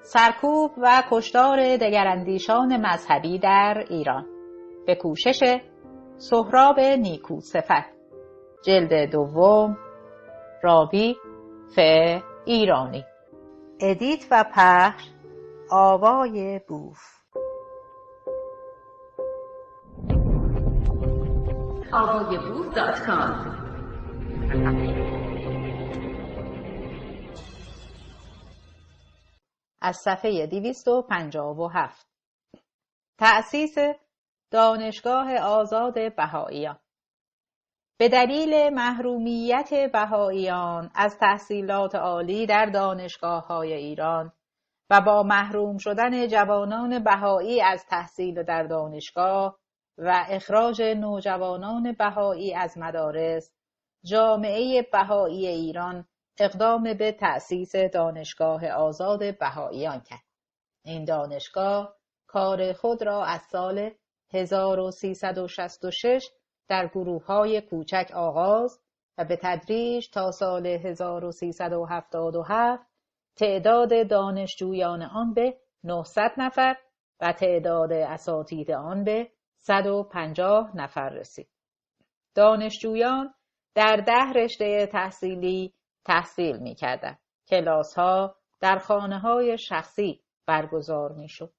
سرکوب و کشتار دگراندیشان مذهبی در ایران به کوشش سهراب نیکوصفت، جلد دوم، راوی ف ایرانی، ادیت و پخش آوای بوف. آوایبوف.com. از صفحه 257. تأسیس دانشگاه آزاد بهائیان. به دلیل محرومیت بهائیان از تحصیلات عالی در دانشگاه‌های ایران و با محروم شدن جوانان بهایی از تحصیل در دانشگاه و اخراج نوجوانان بهایی از مدارس، جامعه بهایی ایران اقدام به تأسیس دانشگاه آزاد بهائیان کرد. این دانشگاه کار خود را از سال 1366 در گروه‌های کوچک آغاز و به تدریج تا سال 1377 تعداد دانشجویان آن به 900 نفر و تعداد اساتید آن به 150 نفر رسید. دانشجویان در 10 رشته تحصیلی تحصیل می‌کردند. کلاس‌ها در خانه‌های شخصی برگزار می‌شد.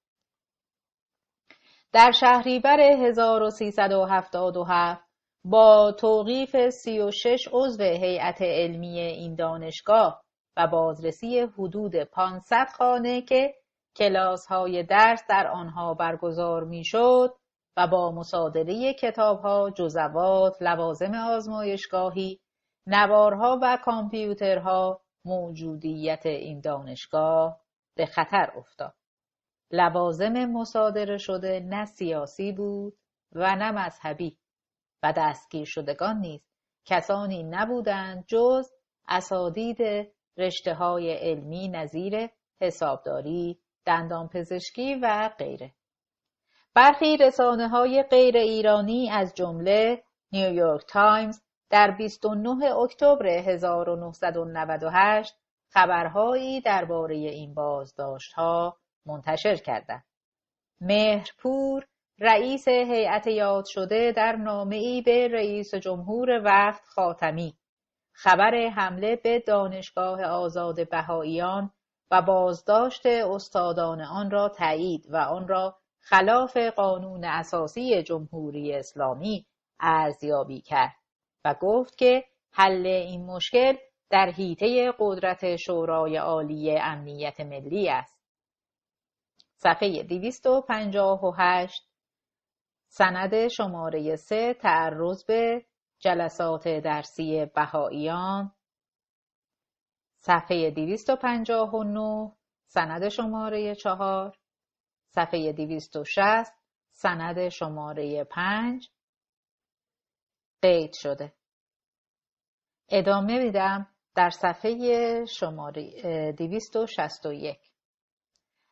در شهریور 1377 با توقیف 36 عضو هیئت علمی این دانشگاه و بازرسی حدود 500 خانه که کلاس‌های درس در آنها برگزار می‌شد و با مصادره کتاب‌ها، جزوات، لوازم آزمایشگاهی، نوارها و کامپیوترها، موجودیت این دانشگاه به خطر افتاد. لوازم مصادره شده نه سیاسی بود و نه مذهبی و دستگیر شدگان نیز کسانی نبودند جز اساتید رشته‌های علمی نظیر حسابداری، دندانپزشکی و غیره. برخی رسانه‌های غیر ایرانی از جمله نیویورک تایمز در 29 اکتبر 1998 خبرهایی درباره این بازداشت‌ها منتشر کردند. مهرپور، رئیس هیئت یاد شده، در نامه‌ای به رئیس جمهور وقت خاتمی خبر حمله به دانشگاه آزاد بهائیان و بازداشت استادان آن را تایید و آن را خلاف قانون اساسی جمهوری اسلامی ارزیابی کرد و گفت که حل این مشکل در حیطه قدرت شورای عالی امنیت ملی است. صفحه 258. سند شماره 3 تعرض به جلسات درسی بهائیان. صفحه 259. سند شماره 4. صفحه 260. سند شماره 5 قید شده. ادامه میدم در صفحه شماره 261.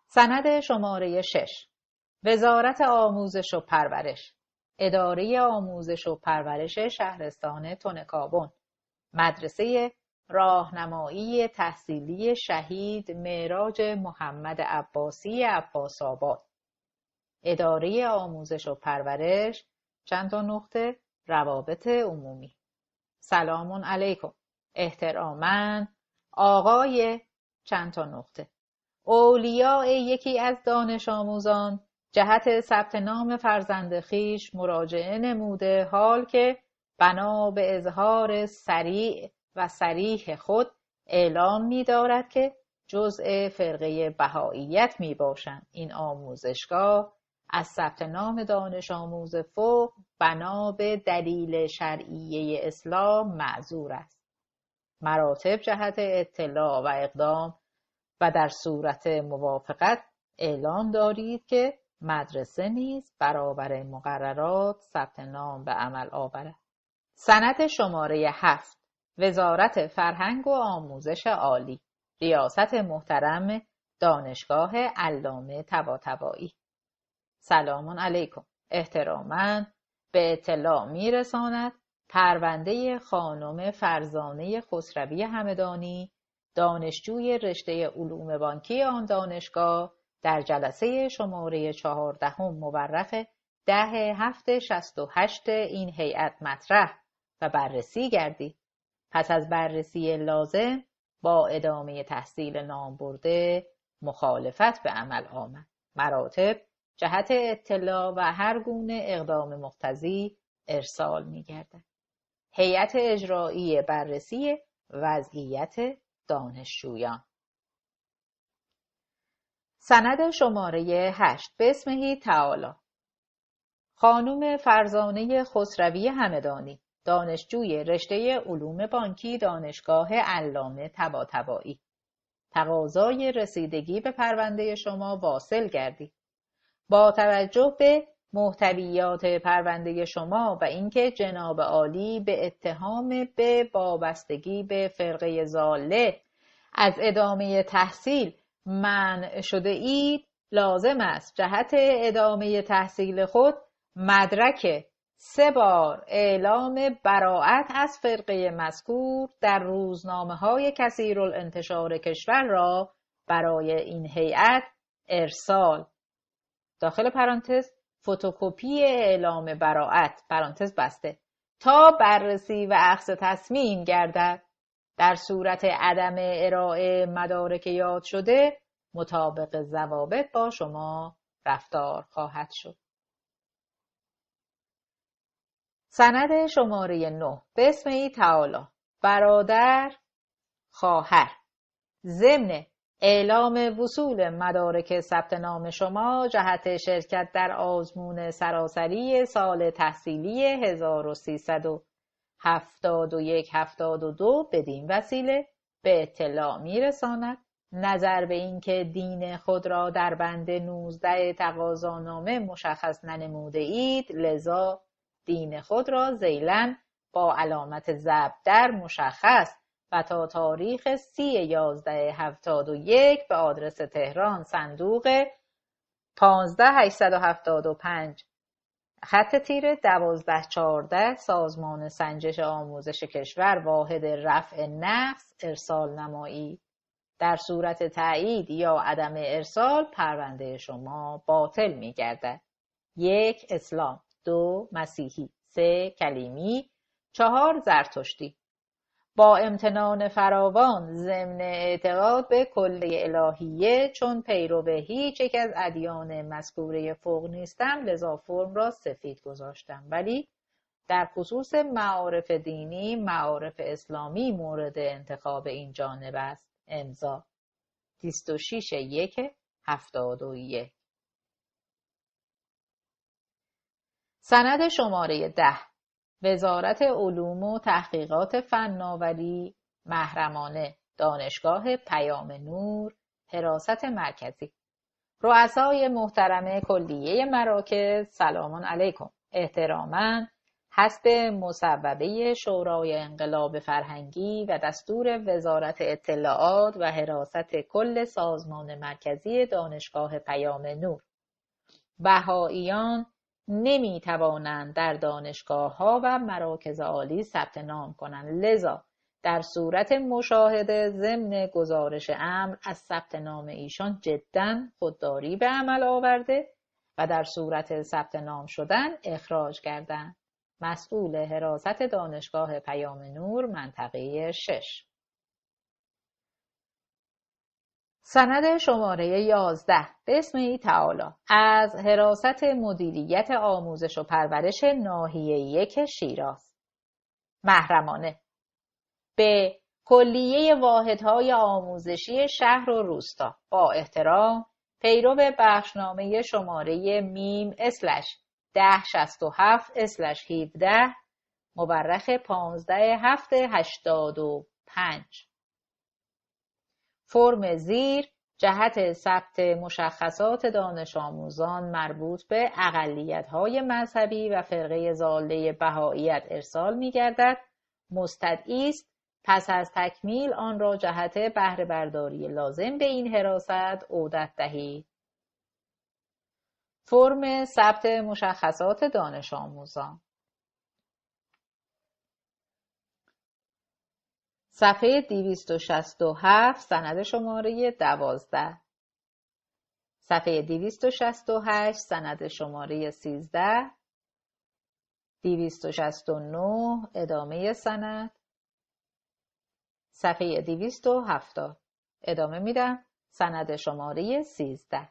سند شماره 6. وزارت آموزش و پرورش، اداره آموزش و پرورش شهرستان تنکابن، مدرسه راهنمایی تحصیلی شهید معراج محمد عباسی عباس‌آباد، اداره آموزش و پرورش روابط عمومی. سلام علیکم. احتراما آقای اولیاء یکی از دانش آموزان جهت ثبت نام فرزند خویش مراجعه نموده، حال که بنا به اظهار سریع و صریح خود اعلام می دارد که جزء فرقه بهائیت می باشند. این آموزشگاه از ثبت نام دانش آموز فوق بنا به دلیل شرعیه اسلام معذور است. مراتب جهت اطلاع و اقدام و در صورت موافقت اعلام دارید که مدرسه نیز برابر مقررات ثبت نام به عمل آورد. سند شماره 7. وزارت فرهنگ و آموزش عالی، ریاست محترم دانشگاه علامه طباطبایی. سلام علیکم. احتراما به اطلاع میرساند پرونده خانم فرزانه خسروی همدانی دانشجوی رشته علوم بانکی آن دانشگاه در جلسه شماره 14 مورخ 10/7/68 این هیئت مطرح و بررسی گردید. پس از بررسی لازم با ادامه تحصیل نامبرده مخالفت به عمل آمد. مراتب جهت اطلاع و هر گونه اقدام مقتضی ارسال می‌گردد. هیئت اجرایی بررسی وضعیت دانشجویان. سند شماره 8 باسمه تعالی. خانم فرزانه خسروی همدانی، دانشجوی رشته علوم بانکی دانشگاه علامه طباطبایی، تقاضای رسیدگی به پرونده شما واصل گردید. با توجه به محتویات پرونده شما و اینکه جناب عالی به اتهام به وابستگی به فرقه ضاله از ادامه تحصیل منع شده اید، لازم است جهت ادامه تحصیل خود مدرک 3 بار اعلام براءت از فرقه مذکور در روزنامه‌های کثیرالانتشار کشور را برای این هیئت ارسال. داخل پرانتز فتوکپی اعلام براءت پرانتز بسته تا بررسی و اخذ تصمیم گردد. در صورت عدم ارائه مدارک یاد شده مطابق ضوابط با شما رفتار خواهد شد. سند شماره 9 باسمه تعالی. برادر خواهر، ضمن اعلام وصول مدارک ثبت نام شما جهت شرکت در آزمون سراسری سال تحصیلی 1371-72 بدین وسیله به اطلاع می‌رساند نظر به اینکه دین خود را در بند 19 تقاضانامه مشخص ننموده اید، لذا دین خود را ذیلاً با علامت ضرب در مشخص و تا تاریخ 30/11/71 به آدرس تهران صندوق 15875 -1214 سازمان سنجش آموزش کشور واحد رفع نقص ارسال نمایید. در صورت تایید یا عدم ارسال پرونده شما باطل می گردد. 1 اسلام، 2 مسیحی، 3 کلیمی، 4 زرتشتی. با امتنان فراوان ضمن اعتقاد به کلیه الهیه چون پیرو هیچ یک از ادیان مذکوره فوق نیستم، لذا فرم را سفید گذاشتم، ولی در خصوص معارف دینی معارف اسلامی مورد انتخاب این جانب است. امضا 26/1/71. سند شماره 10 وزارت علوم و تحقیقات فناوری محرمانه دانشگاه پیام نور حراست مرکزی. رؤسای محترم کلیه مراکز سلام علیکم. احتراما حسب مصوبه شورای انقلاب فرهنگی و دستور وزارت اطلاعات و حراست کل سازمان مرکزی دانشگاه پیام نور، بهائیان نمی توانند در دانشگاه‌ها و مراکز عالی ثبت نام کنند، لذا در صورت مشاهده ضمن گزارش امر از ثبت نام ایشان جداً خودداری به عمل آورده و در صورت ثبت نام شدن اخراج کردند. مسئول حراست دانشگاه پیام نور منطقه 6. سند شماره 11 باسمه تعالی از حراست مدیریت آموزش و پرورش ناحیه 1 شیراز محرمانه به کلیه واحدهای آموزشی شهر و روستا با احترام پیرو بخشنامه شماره /1067/17 مورخ 15/7/85 فرم زیر جهت ثبت مشخصات دانش آموزان مربوط به اقلیت‌های مذهبی و فرقه ضاله بهائیت ارسال می‌گردد. مستدعی است پس از تکمیل آن را جهت بهره برداری لازم به این حراست عودت دهید. فرم ثبت مشخصات دانش آموزان. صفحه 267 سند شماره 12. صفحه 268 سند شماره 13. 269 ادامه سند. صفحه 270 ادامه میدم. سند شماره 13.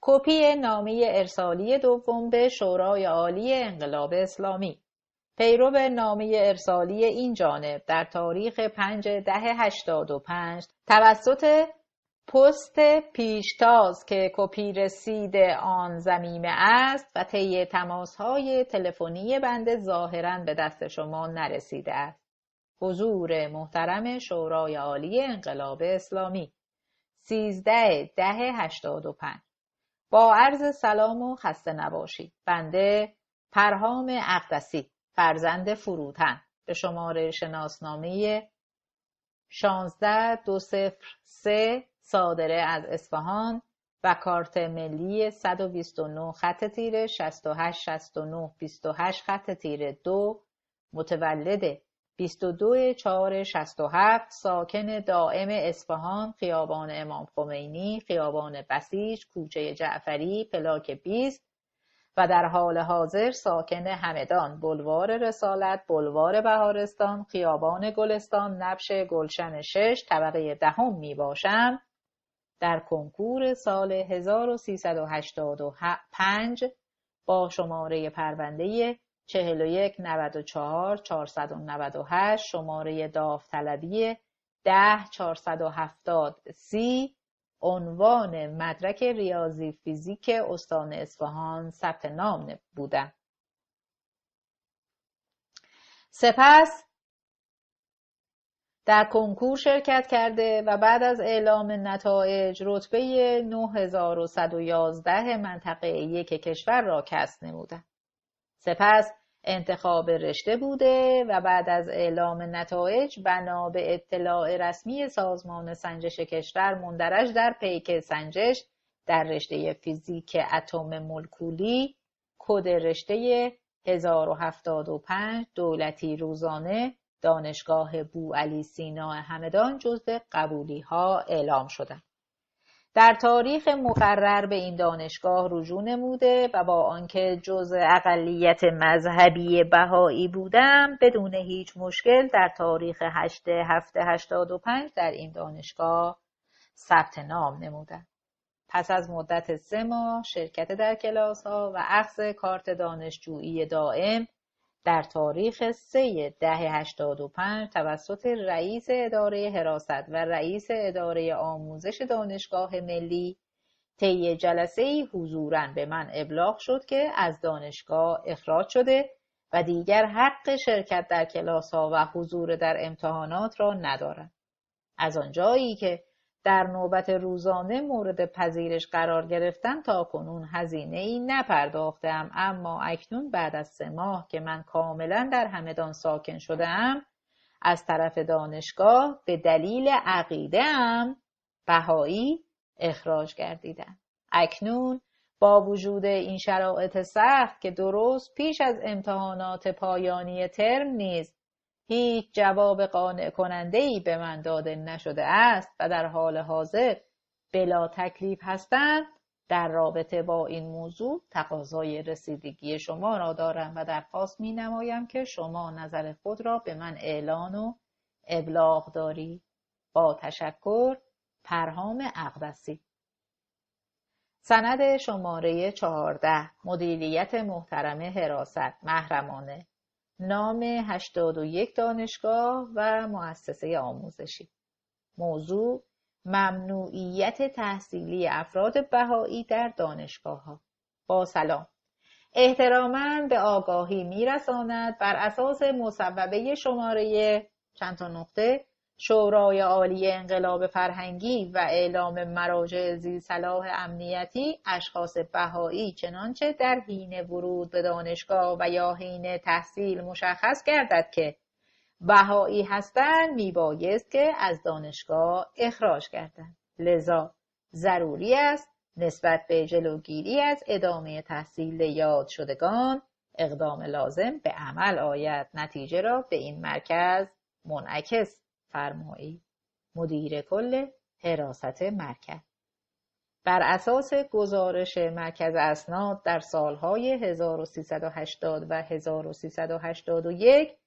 کپی نامه ارسالی دوم به شورای عالی انقلاب اسلامی. پیرو نامه ارسالی این جانب در تاریخ 5/10/85 توسط پست پیشتاز که کپی رسید آن ضمیمه است و طی تماس‌های تلفنی بنده ظاهراً به دست شما نرسیده است. حضور محترم شورای عالی انقلاب اسلامی 13/10/85. با عرض سلام و خسته نباشید. بنده پرهام اقدسی فرزند فروتن به شماره شناسنامه 16203 صادره از اصفهان و کارت ملی 129 خط تیره 686928 خط تیره 2 متولد 22/4/67 ساکن دائم اصفهان خیابان امام خمینی خیابان بسیج کوچه جعفری پلاک 20 و در حال حاضر ساکن همدان بلوار رسالت بلوار بهارستان خیابان گلستان نبش گلشن 6 طبقه 10 می باشم. در کنکور سال 1385 با شماره پرونده 4194 شماره داوطلبی 10470 عنوان مدرک ریاضی فیزیک استان اصفهان ثبت نام بودم. سپس در کنکور شرکت کرده و بعد از اعلام نتایج رتبه 9111 منطقه 1 کشور را کسب نمودم. سپس انتخاب رشته بوده و بعد از اعلام نتایج بنا به اطلاع رسمی سازمان سنجش کشور مندرج در پیک سنجش در رشته فیزیک اتم مولکولی کد رشته 1075 دولتی روزانه دانشگاه بوعلی سینا همدان جزو قبولی ها اعلام شدم. در تاریخ مقرر به این دانشگاه رجوع نموده و با آنکه جزء اقلیت مذهبی بهایی بودم بدون هیچ مشکل در تاریخ 8/7/85 در این دانشگاه ثبت نام نمودم. پس از مدت 3 ماه شرکت در کلاس ها و اخذ کارت دانشجویی دائم در تاریخ 3/10/85 توسط رئیس اداره حراست و رئیس اداره آموزش دانشگاه ملی طی جلسه‌ای حضوراً به من ابلاغ شد که از دانشگاه اخراج شده و دیگر حق شرکت در کلاس‌ها و حضور در امتحانات را ندارم. از آنجایی که در نوبت روزانه مورد پذیرش قرار گرفتم تا کنون هزینه‌ای نپرداختم، اما اکنون بعد از 3 ماه که من کاملا در همدان ساکن شده‌ام از طرف دانشگاه به دلیل عقیده‌ام بهایی اخراج گردیدم. اکنون با وجود این شرایط سخت که درست پیش از امتحانات پایانی ترم نیز هیچ جواب قانع کننده‌ای به من داده نشده است و در حال حاضر بلا تکلیف هستند، در رابطه با این موضوع تقاضای رسیدگی شما را دارم و درخواست می‌نمایم که شما نظر خود را به من اعلان و ابلاغ دارید. با تشکر، پرهام اقدسی. سند شماره 14 مدیریت محترم حراست محرمانه نام 81 دانشگاه و مؤسسه آموزشی. موضوع ممنوعیت تحصیلی افراد بهایی در دانشگاه‌ها. با سلام. احتراما به آگاهی می‌رساند بر اساس مصوبه شماره چند تا نقطه شورای عالی انقلاب فرهنگی و اعلام مراجع ذی صلاح امنیتی اشخاص بهایی چنانچه در حین ورود به دانشگاه و یا حین تحصیل مشخص گردد که بهایی هستند میبایست که از دانشگاه اخراج گردند. لذا ضروری است نسبت به جلوگیری از ادامه تحصیل یاد شدگان اقدام لازم به عمل آید. نتیجه را به این مرکز منعکس فرمایی، مدیر کل حراست مرکز. بر اساس گزارش مرکز اسناد در سالهای 1380 و 1381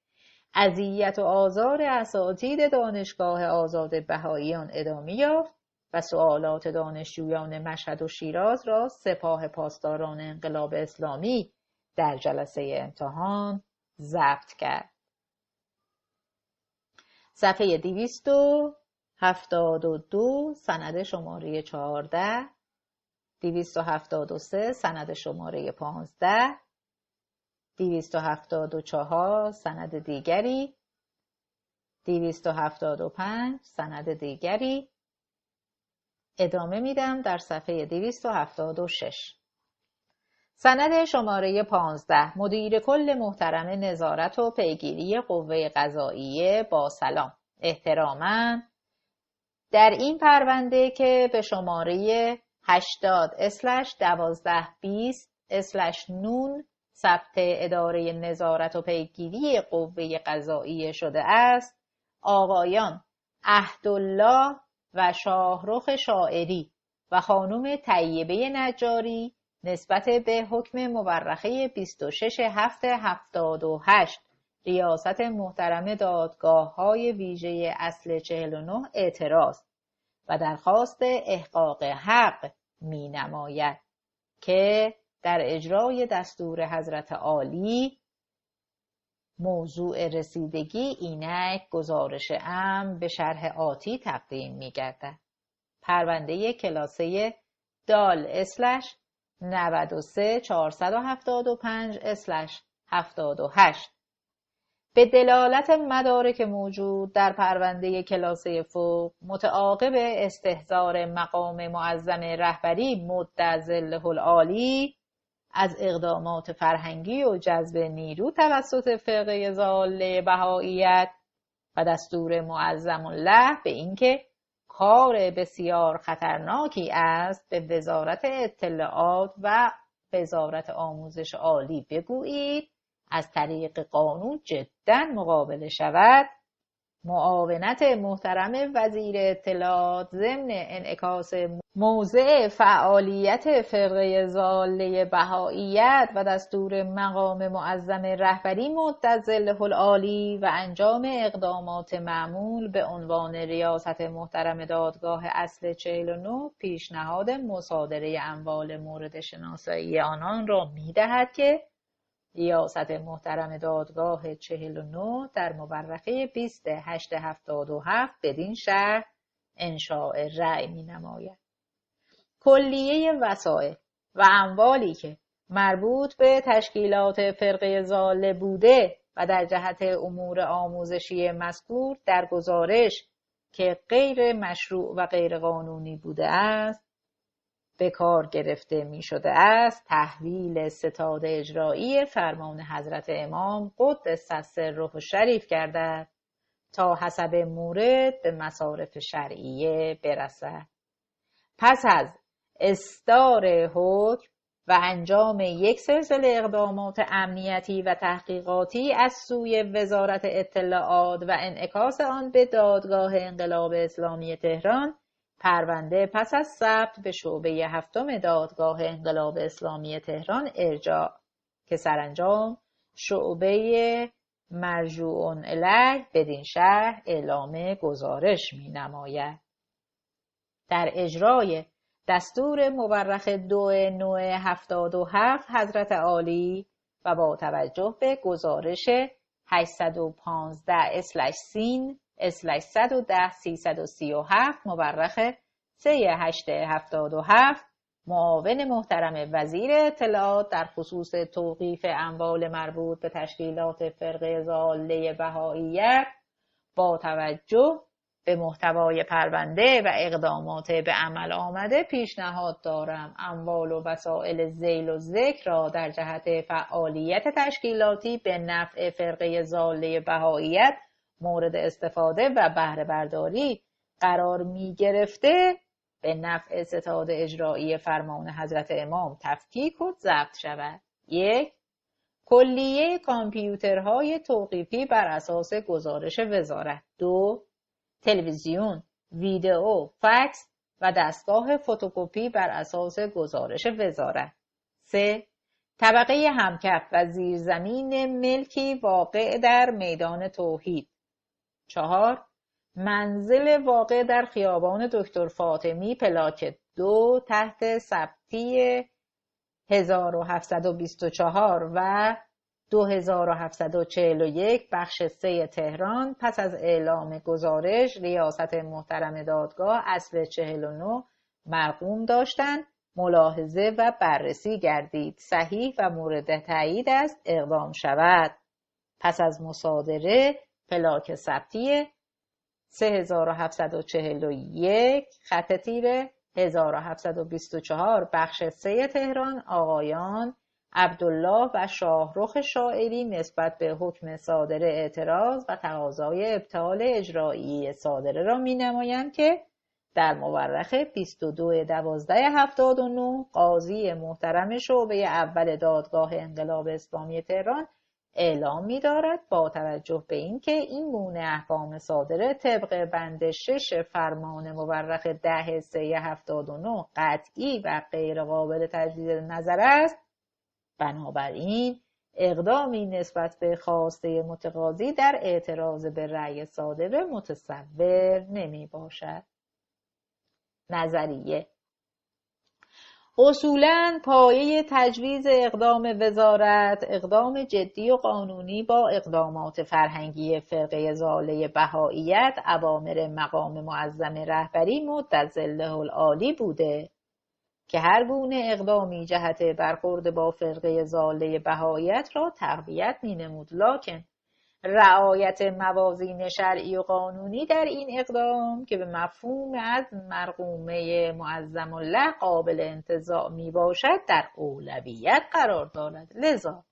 اذیت و آزار اساتید دانشگاه آزاد بهائیان ادامه یافت و سوالات دانشجویان مشهد و شیراز را سپاه پاسداران انقلاب اسلامی در جلسه امتحان ضبط کرد. صفحه 272 سند شماره 14، 273 سند شماره 15، 274 سند دیگری، 275 سند دیگری. ادامه میدم در صفحه 276. سند شماره 15 مدیر کل محترم نظارت و پیگیری قوه قضاییه با سلام. احتراما در این پرونده که به شماره 80/1220/9 ثبت اداره نظارت و پیگیری قوه قضاییه شده است، آقایان عهدالله و شاهرخ شاعری و خانم طیبه نجاری نسبت به حکم مورخه 26/7/78 ریاست محترم دادگاه‌های ویژه اصل 49 اعتراض و درخواست احقاق حق می نماید که در اجرای دستور حضرت عالی موضوع رسیدگی اینک گزارش امر به شرح آتی تقدیم می گردد. پرونده کلاسه دال /93-475/78 به دلالت مدارک موجود در پرونده کلاسه فوق متعاقب استحضار مقام معظم رهبری مد ظله العالی از اقدامات فرهنگی و جذب نیرو توسط فرقه ضاله بهائیت و دستور معظم الله به اینکه کار بسیار خطرناکی است به وزارت اطلاعات و وزارت آموزش عالی بگویید از طریق قانون جدا مقابله شود، معاونت محترم وزیر اطلاعات ضمن انعکاس موضع فعالیت فرقه ضاله بهائیت و دستور مقام معظم رهبری مد ظله العالی و انجام اقدامات معمول به عنوان ریاست محترم دادگاه اصل 49 پیشنهاد مصادره اموال مورد شناسایی آنان را می‌دهد که ریاست محترم دادگاه 49 در مورخه 20/8/77 بدین شرح انشاء رأی می نماید. کلیه وسایل و اموالی که مربوط به تشکیلات فرقه ضاله بوده و در جهت امور آموزشی مذکور در گزارش که غیر مشروع و غیر قانونی بوده است به کار گرفته می شده است، تحویل ستاد اجرایی فرمان حضرت امام قدس سره الشریف گردد تا حسب مورد به مصارف شرعیه برسد. پس از اصدار حکم و انجام یک سلسله اقدامات امنیتی و تحقیقاتی از سوی وزارت اطلاعات و انعکاس آن به دادگاه انقلاب اسلامی تهران، پرونده پس از ثبت به شعبه 7 دادگاه انقلاب اسلامی تهران ارجاع که سرانجام شعبه مرجوع الیه بدین شرح اعلام گزارش می نماید. در اجرای دستور مورخ 2/9/77 حضرت عالی و با توجه به گزارش 815/3/110/337 مورخ 3/8/77 معاون محترم وزیر اطلاعات در خصوص توقیف اموال مربوط به تشکیلات فرقه ضاله بهائیت با توجه به محتوای پرونده و اقدامات به عمل آمده پیشنهاد دارم اموال و وسایل ذیل و ذکر را در جهت فعالیت تشکیلاتی به نفع فرقه ضاله بهائیت مورد استفاده و بهره برداری قرار می گرفته به نفع ستاد اجرایی فرمان حضرت امام تفکیک و ضبط شود. 1. کلیه کامپیوترهای توقیفی بر اساس گزارش وزارت. 2. تلویزیون، ویدئو، فکس و دستگاه فتوکپی بر اساس گزارش وزارت. 3. طبقه همکف و زیرزمین ملکی واقع در میدان توحید. 4. منزل واقع در خیابان دکتر فاطمی پلاک 2 تحت ثبتی 1724 و 2741 بخش 3 تهران پس از اعلام گزارش ریاست محترم دادگاه اصل 49 مرقوم داشتند ملاحظه و بررسی گردید صحیح و مورد تایید است اقدام شود. پس از مصادره پلاک ثبتی 3741 خط تیره 1724 بخش 3 تهران آقایان عبدالله و شاهرخ شاعری نسبت به حکم صادره اعتراض و تقاضای ابطال اجرایی صادره را می نمایند که در مورخ 22/12/79 قاضی محترم شعبه اول دادگاه انقلاب اسلامی تهران اعلام می دارد با توجه به اینکه این گونه احکام صادره طبق بند 6 فرمان مورخ 10/3/79 قطعی و غیر قابل تجدید نظر است، بنابراین اقدامی نسبت به خواسته متقاضی در اعتراض به رأی صادره متصور نمی باشد. نظریه اصولاً پایه تجویز اقدام وزارت اقدام جدی و قانونی با اقدامات فرهنگی فرقه ضاله بهائیت اوامر مقام معظم رهبری مدظله العالی بوده که هر گونه اقدامی جهت برخورد با فرقه ضاله بهائیت را تقویت می‌نمود، لکن رعایت موازین شرعی و قانونی در این اقدام که به مفهوم از مرقومه معظم الله قابل انتزاع می باشد در اولویت قرار دارد. لذا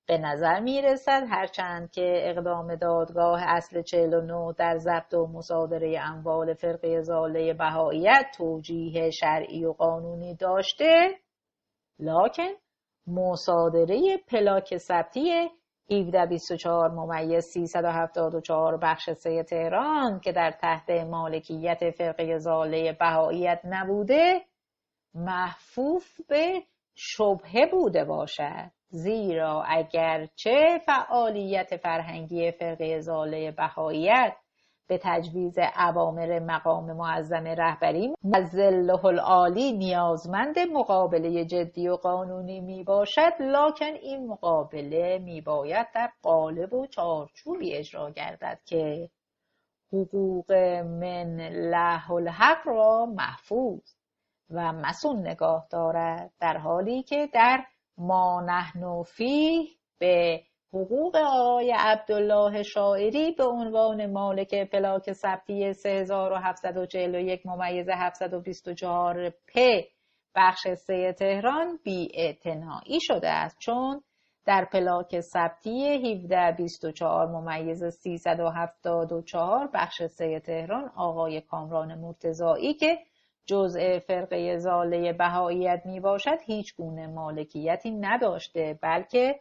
به نظر می رسد هرچند که اقدام دادگاه اصل 49 در ضبط و مصادره اموال فرقه ضاله بهائیت توجیه شرعی و قانونی داشته، لکن مصادره پلاک ثبتی 1724/374 بخش 3 تهران که در تحت مالکیت فرقه ضاله بهائیت نبوده محفوف به شبهه بوده باشد، زیرا اگرچه فعالیت فرهنگی فرقه ضاله بهائیت به تجویز اوامر مقام معظم رهبری مدظله العالی نیازمند مقابله جدی و قانونی می باشد، لکن این مقابله می باید در قالب و چارچوبی اجرا گردد که حقوق من له الحق را محفوظ و مصون نگاه دارد، در حالی که در ما نحن فیه به حقوق آقای عبدالله شاعری به عنوان مالک پلاک ثبتی 3741/724 پ بخش 3 تهران بی‌اعتنایی شده است، چون در پلاک ثبتی 1724/374 بخش 3 تهران آقای کامران مرتضایی که جزء فرقه ضاله بهائیت می باشد هیچ گونه مالکیتی نداشته، بلکه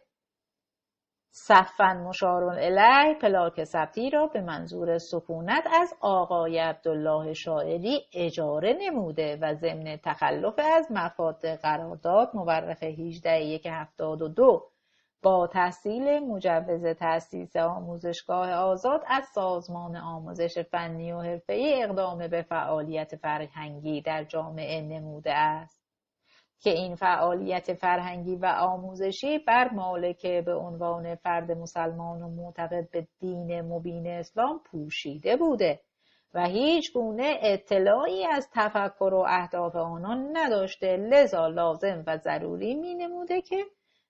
صفاً مشار الیه پلاک ثبتی را به منظور سکونت از آقای عبدالله شاعری اجاره نموده و ضمن تخلف از مفاد قرارداد مورخ 18/1/72 با تحصیل مجوز تأسیس آموزشگاه آزاد از سازمان آموزش فنی و حرفه‌ای اقدام به فعالیت فرهنگی در جامعه نموده است که این فعالیت فرهنگی و آموزشی بر مالک به عنوان فرد مسلمان و معتقد به دین مبین اسلام پوشیده بوده و هیچ گونه اطلاعی از تفکر و اهداف آنان نداشته، لذا لازم و ضروری می نموده که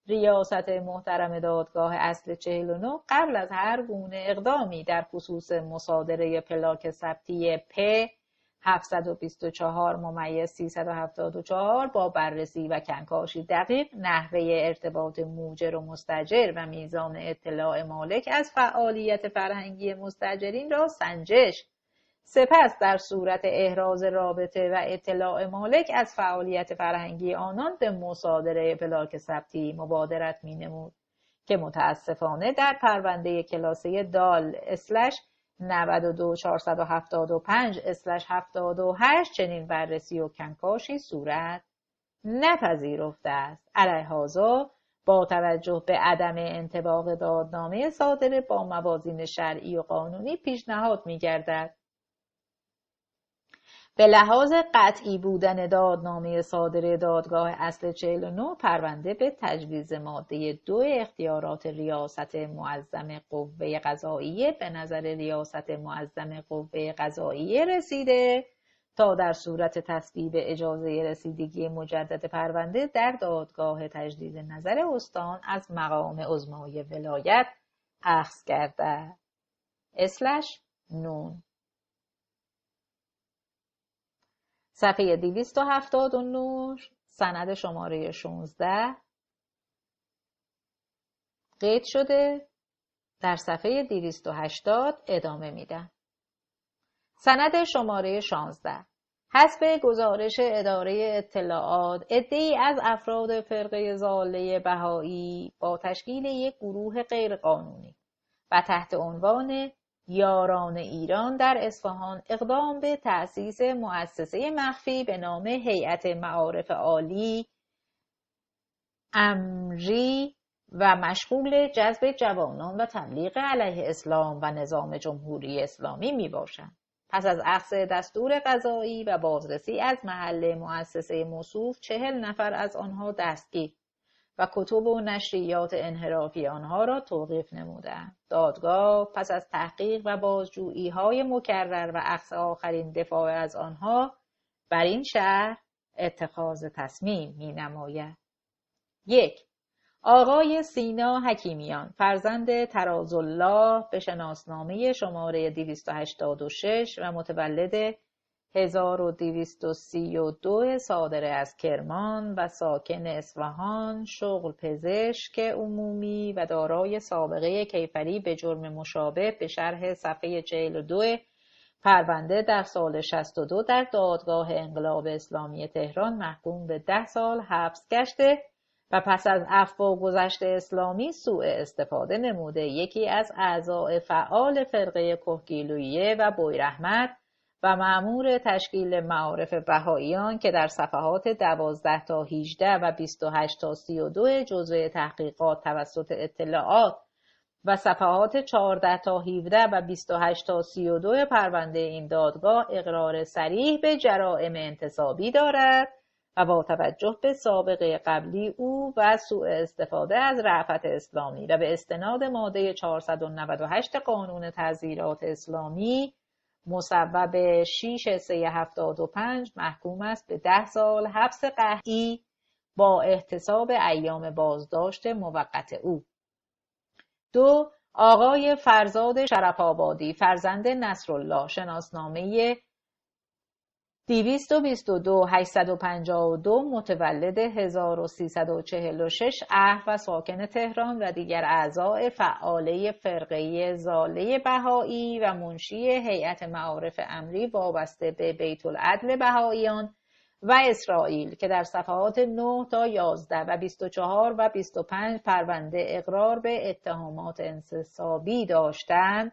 ریاست محترم دادگاه اصل 49 قبل از هر گونه اقدامی در خصوص مصادره پلاک ثبتی پ 724/374 با بررسی و کنکاشی دقیق نحوه ارتباط موجر و مستاجر و میزان اطلاع مالک از فعالیت فرهنگی مستاجرین را سنجش، سپس در صورت احراز رابطه و اطلاع مالک از فعالیت فرهنگی آنان به مصادره پلاک ثبتی مبادرت می نمود که متاسفانه در پرونده کلاسه دال 92-475/78 چنین بررسی و کنکاشی صورت نپذیرفته است. علیهذا با توجه به عدم انطباق دادنامه صادره با موازین شرعی و قانونی پیشنهاد می‌گردد به لحاظ قطعی بودن دادنامه صادره دادگاه اصل 49 پرونده به تجویز ماده 2 اختیارات ریاست معظم قوه قضاییه به نظر ریاست معظم قوه قضاییه رسیده تا در صورت تصویب اجازه رسیدگی مجدد پرونده در دادگاه تجدید نظر استان از مقام عظمای ولایت اخذ گردد. نون صفحه 279 سند شماره 16 قید شده. در صفحه 280 ادامه میدم. سند شماره 16 حسب گزارش اداره اطلاعات عده‌ای از افراد فرقه ضاله بهایی با تشکیل یک گروه غیرقانونی و تحت عنوان یاران ایران در اصفهان اقدام به تأسیس مؤسسه مخفی به نام هیئت معارف عالی امری و مشغول جذب جوانان و تبلیغ علیه اسلام و نظام جمهوری اسلامی می باشند. پس از اخذ دستور قضایی و بازرسی از محل مؤسسه موصوف 40 نفر از آنها دستگیر و کتب و نشریات انحرافی آنها را توقیف نمودند. دادگاه پس از تحقیق و بازجویی‌های مکرر و اخذ آخرین دفاع از آنها بر این شرح اتخاذ تصمیم می‌نماید. 1. آقای سینا حکیمیان فرزند طرازالله به شناسنامه شماره 286 و متولد 1232 صادره از کرمان و ساکن اصفهان، شغل پزشک عمومی و دارای سابقه کیفری به جرم مشابه به شرح صفحه 42 پرونده در سال 62 در دادگاه انقلاب اسلامی تهران محکوم به 10 سال حبس گشته و پس از عفو گذشت اسلامی سوء استفاده نموده یکی از اعضای فعال فرقه کهگیلویه و بویراحمد و مأمور تشکیل معارف بهائیان که در صفحات 12 تا 18 و 28 تا 32 جزوه تحقیقات توسط اطلاعات و صفحات 14 تا 17 و 28 تا 32 پرونده این دادگاه اقرار صریح به جرائم انتصابی دارد و با توجه به سابقه قبلی او و سوء استفاده از رأفت اسلامی و به استناد ماده 498 قانون تعزیرات اسلامی مصوب 6/3/75 محکوم است به 10 سال حبس قطعی با احتساب ایام بازداشت موقت او. 2. آقای فرزاد شرف‌آبادی فرزند نصرالله شناسنامه 222852 متولد 1346 اهل و ساکن تهران و دیگر اعضای فعاله فرقه ضاله بهایی و منشی هیئت معارف امری وابسته به بیت العدل بهاییان و اسرائیل که در صفحات 9 تا 11 و 24 و 25 پرونده اقرار به اتهامات انتصابی داشتند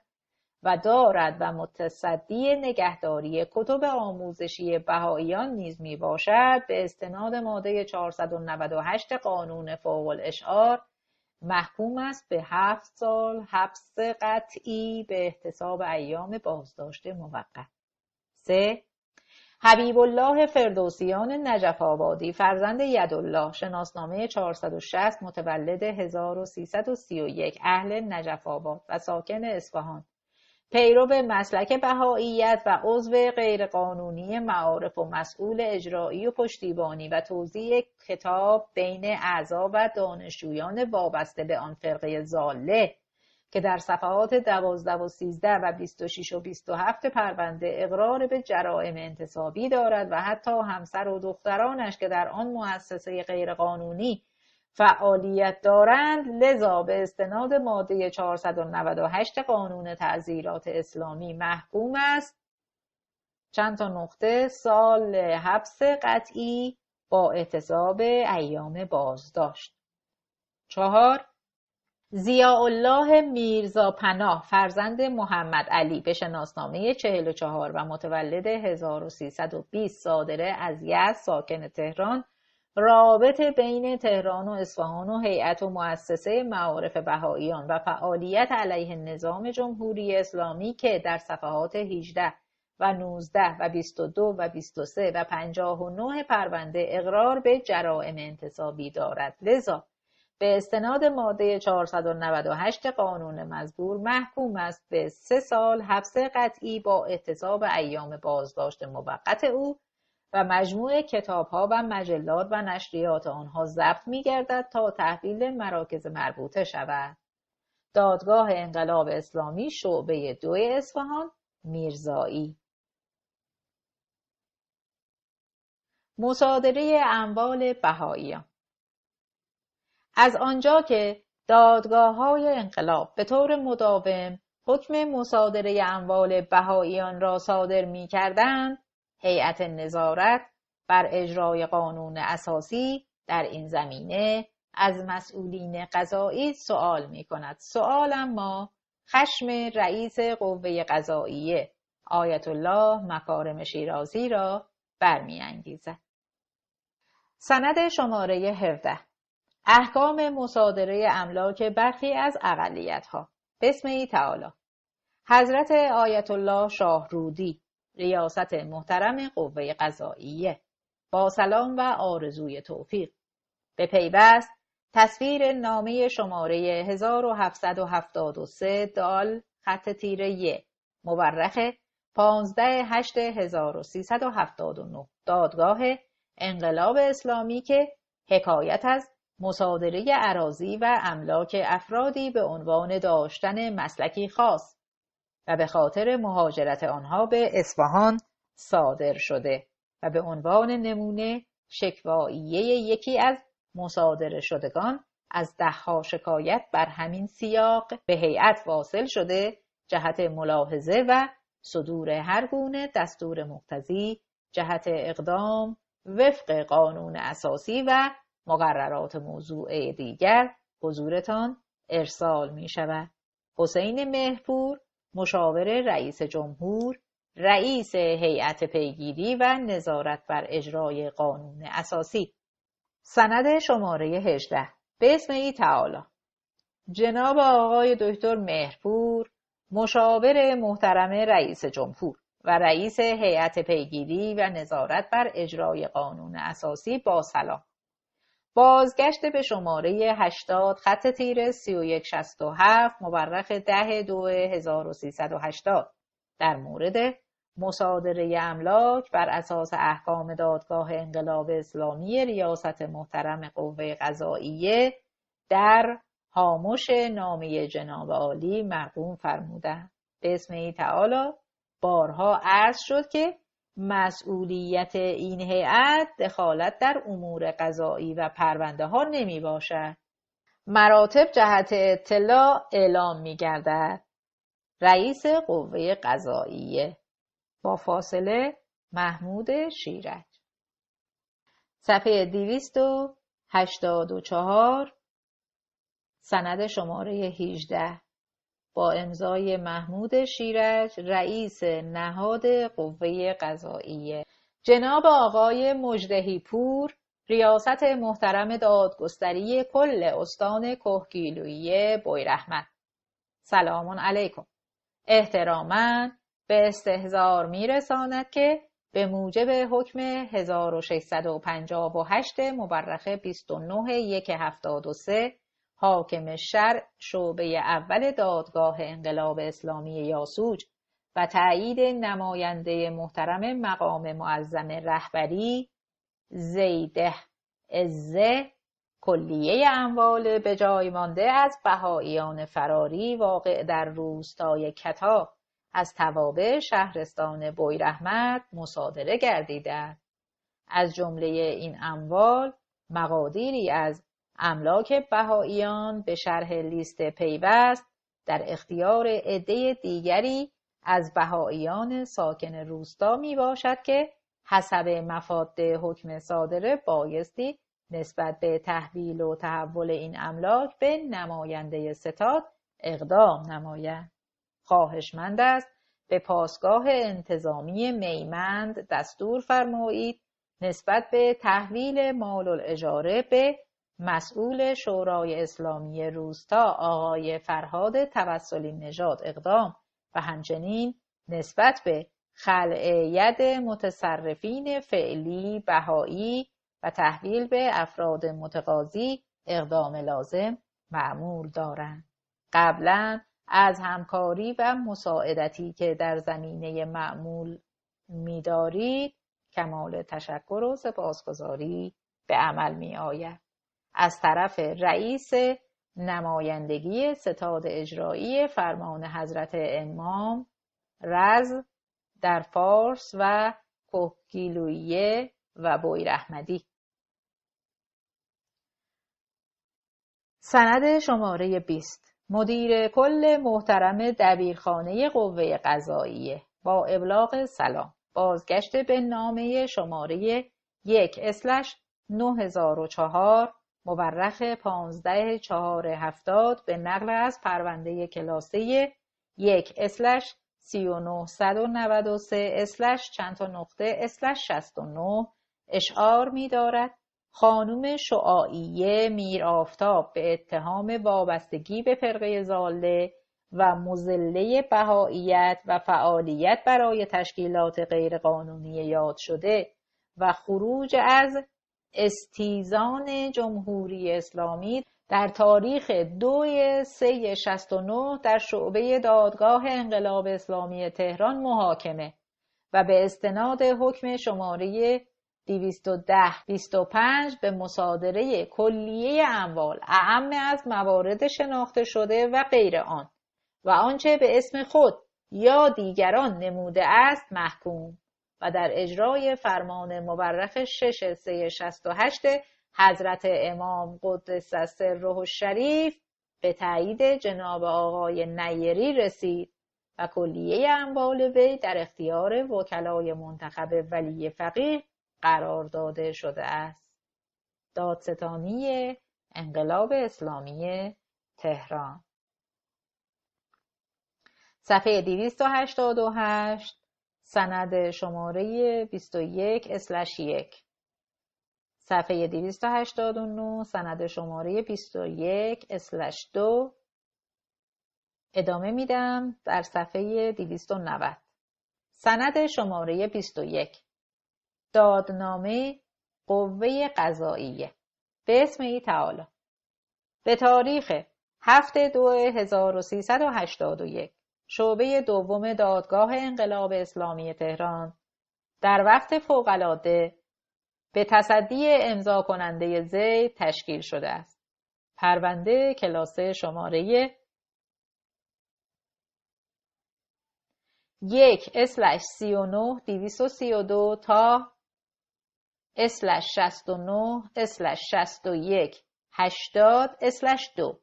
و دارد و متصدی نگهداری کتب آموزشی بهائیان نیز می باشد به استناد ماده 498 قانون فوق الاشعار محکوم است به 7 سال حبس قطعی به احتساب ایام بازداشت موقت. 3. حبیب الله فردوسیان نجف آبادی فرزند یدالله شناسنامه 460 متولد 1331 اهل نجف آباد و ساکن اصفهان پیرو مسلک بهائیت و عضو غیرقانونی معارف و مسئول اجرایی و پشتیبانی و توزیع کتاب بین اعضا و دانشجویان وابسته به آن فرقه ضاله که در صفحات 12 و 13 و 26 و 27 پرونده اقرار به جرائم انتصابی دارد و حتی همسر و دخترانش که در آن مؤسسه غیرقانونی فعالیت دارند، لذا به استناد ماده 498 قانون تعزیرات اسلامی محکوم است چند تا نقطه سال حبس قطعی با احتساب ایام بازداشت. 4. ضیاءالله میرزا پناه فرزند محمد علی به شناسنامه 44 و متولد 1320 صادره از یزد ساکن تهران، رابط بین تهران و اصفهان و هیئت و مؤسسه معارف بهائیان و فعالیت علیه نظام جمهوری اسلامی که در صفحات 18 و 19 و 22 و 23 و 59 پرونده اقرار به جرائم انتصابی دارد. لذا به استناد ماده 498 قانون مزبور محکوم است به 3 سال حبس قطعی با احتساب ایام بازداشت موقت او و مجموع کتاب‌ها و مجلات و نشریات آنها ضبط می‌گردد تا تحویل مراکز مربوطه شود. دادگاه انقلاب اسلامی شعبه 2 اصفهان، میرزایی. مصادره اموال بهائیان. از آنجا که دادگاه‌های انقلاب به طور مداوم حکم مصادره اموال بهائیان را صادر می‌کردند، هیئت نظارت بر اجرای قانون اساسی در این زمینه از مسئولین قضایی سؤال می‌کند. سؤال اما خشم رئیس قوه قضاییه آیت الله مکارم شیرازی را برمی‌انگیزد. سند شماره 17 احکام مصادره املاک برخی از اقلیت‌ها. بسم تعالی. حضرت آیت الله شاهرودی ریاست محترم قوه قضاییه، با سلام و آرزوی توفیق. به پیوست تصویر نامه شماره 1773 دال خط تیره ی مورخ 15/8/1379 دادگاه انقلاب اسلامی که حکایت از مصادره اراضی و املاک افرادی به عنوان داشتن مسلکی خاص و به خاطر مهاجرت آنها به اصفهان صادر شده و به عنوان نمونه شکواییه یکی از مصادره شدگان از 10 شکایت بر همین سیاق به هیئت واصل شده جهت ملاحظه و صدور هر گونه دستور مقتضی جهت اقدام وفق قانون اساسی و مقررات موضوع دیگر حضورتان ارسال می شود. حسین مهرپور، مشاور رئیس جمهور، رئیس هیئت پیگیری و نظارت بر اجرای قانون اساسی. سند شماره 18 بسم تعالی. جناب آقای دکتر مهرپور، مشاور محترم رئیس جمهور و رئیس هیئت پیگیری و نظارت بر اجرای قانون اساسی، با سلام. بازگشت به شماره 80 خط تیره 3167 مورخ 10/2/1380 در مورد مصادره املاک بر اساس احکام دادگاه انقلاب اسلامی ریاست محترم قوه قضاییه در هامش نامه جناب عالی مرقوم فرمودند. بسم تعالی. بارها عرض شد که مسئولیت این هیئت دخالت در امور قضایی و پرونده ها نمی باشد. مراتب جهت اطلاع اعلام می گردد. رئیس قوه قضاییه، با فاصله محمود شیرج. صفحه 284 سند شماره 18 با امضای محمود شیرج رئیس نهاد قوه قضاییه. جناب آقای مجدهی پور، ریاست محترم دادگستری کل استان کهگیلویه بویراحمد. سلام علیکم. احتراما به استحضار میرساند که به موجب حکم 1658 مورخ 29/1/73 حاکم شرع شعبه اول دادگاه انقلاب اسلامی یاسوج و تایید نماینده محترم مقام معظم رهبری زیده عزه، کلیه اموال به جای مانده از بهائیان فراری واقع در روستای کتا از توابع شهرستان بویراحمد مصادره گردیده است. از جمله این اموال مقادیری از املاک بهائیان به شرح لیست پیوست در اختیار عده دیگری از بهائیان ساکن روستا می باشد که حسب مفاد حکم صادره بایستی نسبت به تحویل و تحول این املاک به نماینده ستاد اقدام نماید. خواهشمند است به پاسگاه انتظامی میمند دستور فرمایید نسبت به تحویل مال الاجاره به مسئول شورای اسلامی روستا آقای فرهاد توسلی نژاد اقدام و همچنین نسبت به خلع ید متصرفین فعلی بهایی و تحویل به افراد متقاضی اقدام لازم مأمول دارند. قبلا از همکاری و مساعدتی که در زمینه مأمول می‌دارید کمال تشکر و سپاسگزاری به عمل می‌آید. از طرف رئیس نمایندگی ستاد اجرایی فرمان حضرت امام رز در فارس و کوهگیلویه و بویراحمدی. سند شماره 20 مدیر کل محترم دبیرخانه قوه قضاییه با ابلاغ سلام بازگشت به نامه شماره 1/9004 مورخ 15/4/70 به نقل از پرونده کلاسه 1/3993/69 اشعار می دارد خانم شعاعیه میرآفتاب به اتهام وابستگی به فرقه ضاله و مظله بهائیت و فعالیت برای تشکیلات غیرقانونی یاد شده و خروج از استیزان جمهوری اسلامی در تاریخ 2/3/69 در شعبه دادگاه انقلاب اسلامی تهران محاکمه و به استناد حکم شماره 210/25 به مصادره کلیه اموال اعم از موارد شناخته شده و غیر آن و آنچه به اسم خود یا دیگران نموده است محکوم و در اجرای فرمان مورخ 6/3/68 حضرت امام قدس سره الشریف به تایید جناب آقای نیری رسید و کلیه اموال وی در اختیار وکلای منتخب ولی فقیه قرار داده شده است. دادستانی انقلاب اسلامی تهران. صفحه 288 سند شماره 21/1 صفحه 289 سند شماره 21/2 ادامه میدم در صفحه 290 سند شماره 21 دادنامه قوه قضاییه به اسم تعالی به تاریخ 7/2/1381 شعبه دوم دادگاه انقلاب اسلامی تهران در وقت فوق‌العاده به تصدی امضا کننده زید تشکیل شده است. پرونده کلاسه شماره 1/39/232 تا /69/61/80/2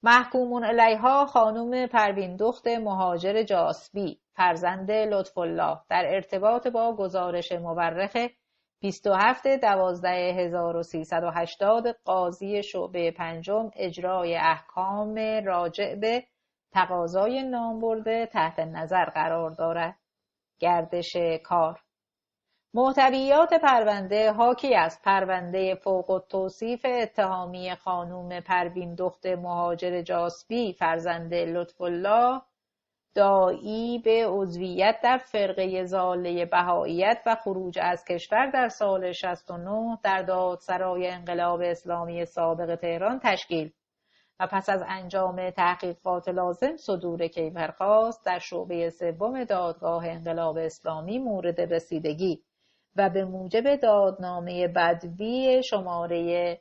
محکومون علیها خانم پروین دخت مهاجر جاسبی فرزند لطف‌الله در ارتباط با گزارش مورخ 27/12/1380 قاضی شعبه پنجم اجرای احکام راجع به تقاضای نامبرده تحت نظر قرار دارد. گردش کار محتویات پرونده حاکی از پرونده فوق التوصیف اتهامی خانم پروین دخت مهاجر جاسبی فرزند لطف‌الله داعی به عضویت در فرقه ضاله بهائیت و خروج از کشور در سال 69 در دادسرای انقلاب اسلامی سابق تهران تشکیل و پس از انجام تحقیقات لازم صدور کیفرخواست در شعبه سوم دادگاه انقلاب اسلامی مورد رسیدگی و به موجب دادنامه بدوی شماره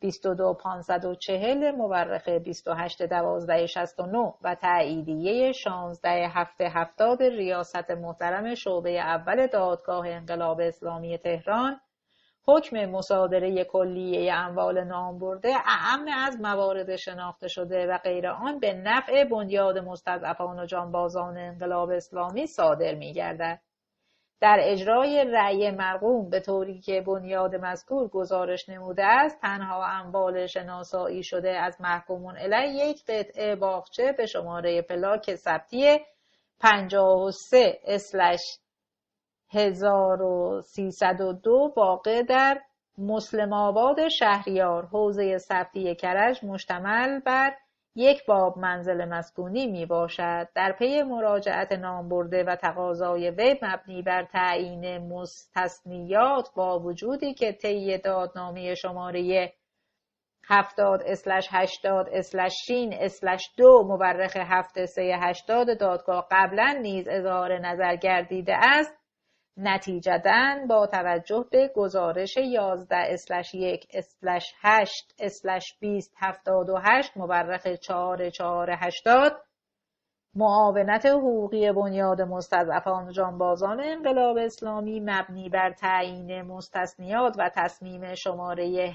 22540 مورخ 28/12/69 و تاییدیه 16/7/70 ریاست محترم شعبه اول دادگاه انقلاب اسلامی تهران حکم مصادره کلیه اموال نامبرده اعم از موارد شناخته شده و غیر آن به نفع بنیاد مستضعفان و جانبازان انقلاب اسلامی صادر می‌گردد. در اجرای رأی مرقوم به طوری که بنیاد مذکور گزارش نموده است، تنها اموال شناسایی شده از محکومون علیه یک قطعه باغچه به شماره پلاک ثبتی 53/1302 واقع در مسلم آباد شهریار، حوزه ثبتی کرج، مشتمل بر یک باب منزل مسکونی می باشد. در پی مراجعت نامبرده و تقاضای وی مبنی بر تعیین مستثنیات، با وجودی که طی دادنامه شماره 70/80/2 مورخ 7380 دادگاه قبلا نیز اظهار نظر گردیده است، نتیجتاً با توجه به گزارش 11/1/8/2078 مورخ 4480 معاونت حقوقی بنیاد مستضعفان جانبازان انقلاب اسلامی مبنی بر تعیین مستثنیات و تصمیم شماره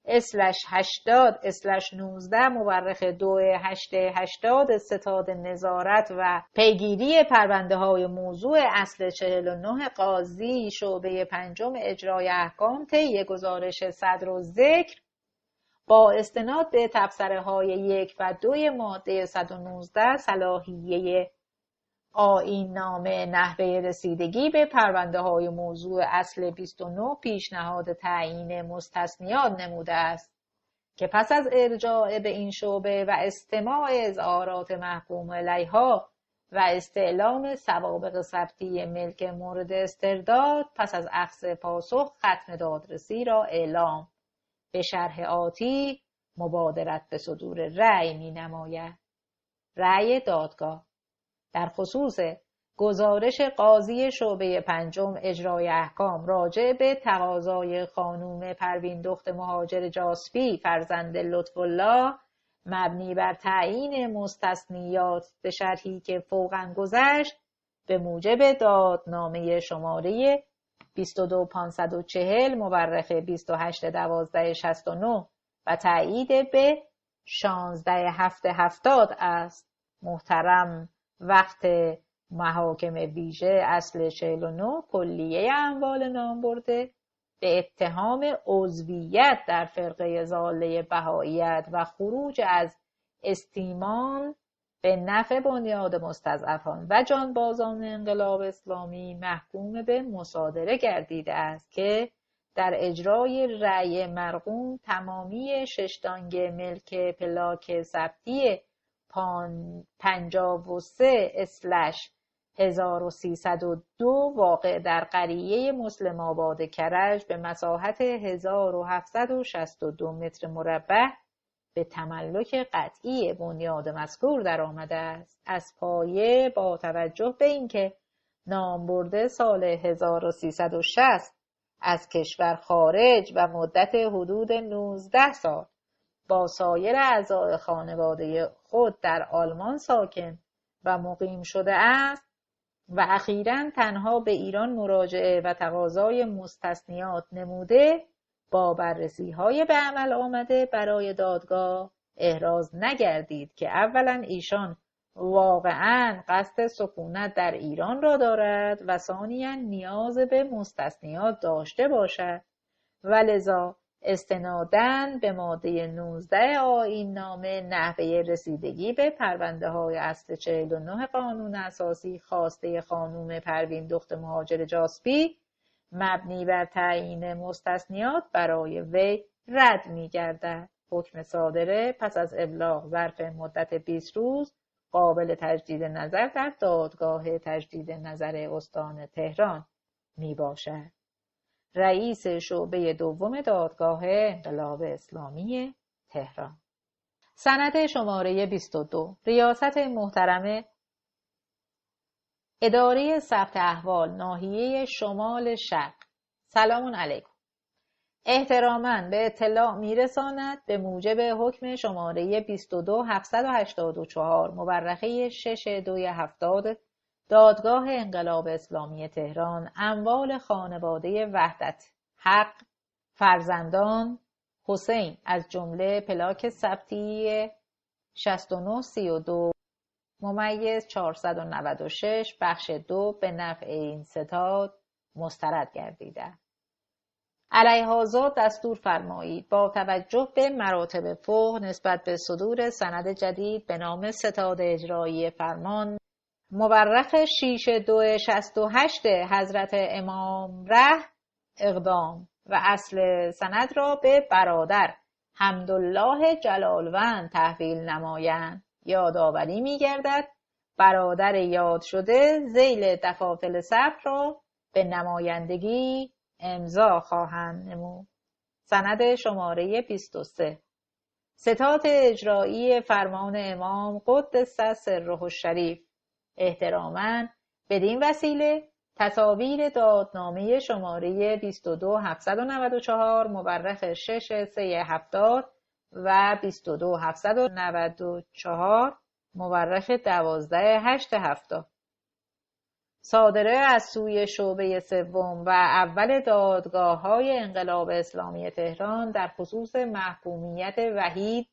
H/80/19 مورخ 2/8/80 ستاد نظارت و پیگیری پرونده های موضوع اصل 49 قاضی شعبه 5 اجرای احکام طی گزارش صدرالذکر با استناد به تبصره های 1 و 2 ماده 119 صلاحیه آیین نامه نحوه رسیدگی به پرونده های موضوع اصل 29 پیشنهاد تعیین مستثنیات نموده است که پس از ارجاع به این شعبه و استماع اظهارات محکوم علیها و استعلام سوابق ثبتی ملک مورد استرداد، پس از اخذ پاسخ ختم دادرسی را اعلام به شرح آتی مبادرت به صدور رأی می نماید. رأی دادگاه در خصوص گزارش قاضی شعبه 5 اجرای احکام راجع به تقاضای خانم پروین دخت مهاجر جاسفی فرزند لطف‌الله مبنی بر تعیین مستثنیات به شرحی که فوقاً گذشت، به موجب دادنامه شماره 22540 مورخ 28/12/69 و تایید به 16/7/70 است. محترم وقت محاکم ویژه اصل 49 کلیه اموال نامبرده به اتهام عضویت در فرقه ضاله بهائیت و خروج از استیمان به نفع بنیاد مستضعفان و جانبازان انقلاب اسلامی محکوم به مصادره گردیده است که در اجرای رأی مرقوم تمامی 6 دانگ ملک پلاک ثبتی 53/1302 واقع در قریه مسلم آباد کرج به مساحت 1762 متر مربع به تملک قطعی بنیاد مذکور درآمده است. از پایه با توجه به اینکه نامبرده سال 1360 از کشور خارج و مدت حدود 19 سال با سایر اعضای خانواده خود در آلمان ساکن و مقیم شده است و اخیراً تنها به ایران مراجعه و تقاضای مستثنیات نموده، با بررسی‌های به عمل آمده برای دادگاه احراز نگردید که اولاً ایشان واقعاً قصد سکونت در ایران را دارد و ثانیاً نیاز به مستثنیات داشته باشد و لذا استناداً به ماده 19 آیین نامه نحوه رسیدگی به پرونده های اصل 49 قانون اساسی خواسته خانم پروین دخت مهاجر جاسفی مبنی بر تعیین مستثنیات برای وی رد می گردد. حکم صادره پس از ابلاغ ظرف مدت 20 روز قابل تجدید نظر در دادگاه تجدید نظر استان تهران می باشد. رئیس شعبه دوم دادگاه انقلاب اسلامی تهران. سند شماره 22 ریاست محترم اداره ثبت احوال ناحیه شمال شرق. سلام علیکم. احتراما به اطلاع میرساند به موجب حکم شماره 22784 مورخه 6/2/70 دادگاه انقلاب اسلامی تهران، اموال خانواده وحدت حق فرزندان حسین از جمله پلاک ثبتی 6932 ممیز 496 بخش 2 به نفع این ستاد مسترد گردیده. علیهذا دستور فرمایید با توجه به مراتب فقه نسبت به صدور سند جدید به نام ستاد اجرایی فرمان مورخ 6268 حضرت امام ره اقدام و اصل سند را به برادر حمدالله جلالوند تحویل نمایند. یادآوری می‌گردد برادر یاد شده ذیل دفاتر ثبت را به نمایندگی امضا خواهند نمود. سند شماره 23 ستاد اجرایی فرمان امام قدس سره الشریف. احتراما بدین وسیله تصاویر دادنامه شماره 22794 مورخ 6370 و 22794 مورخ 12870 صادره از سوی شعبه سوم و اول دادگاه‌های انقلاب اسلامی تهران در خصوص محکومیت وحید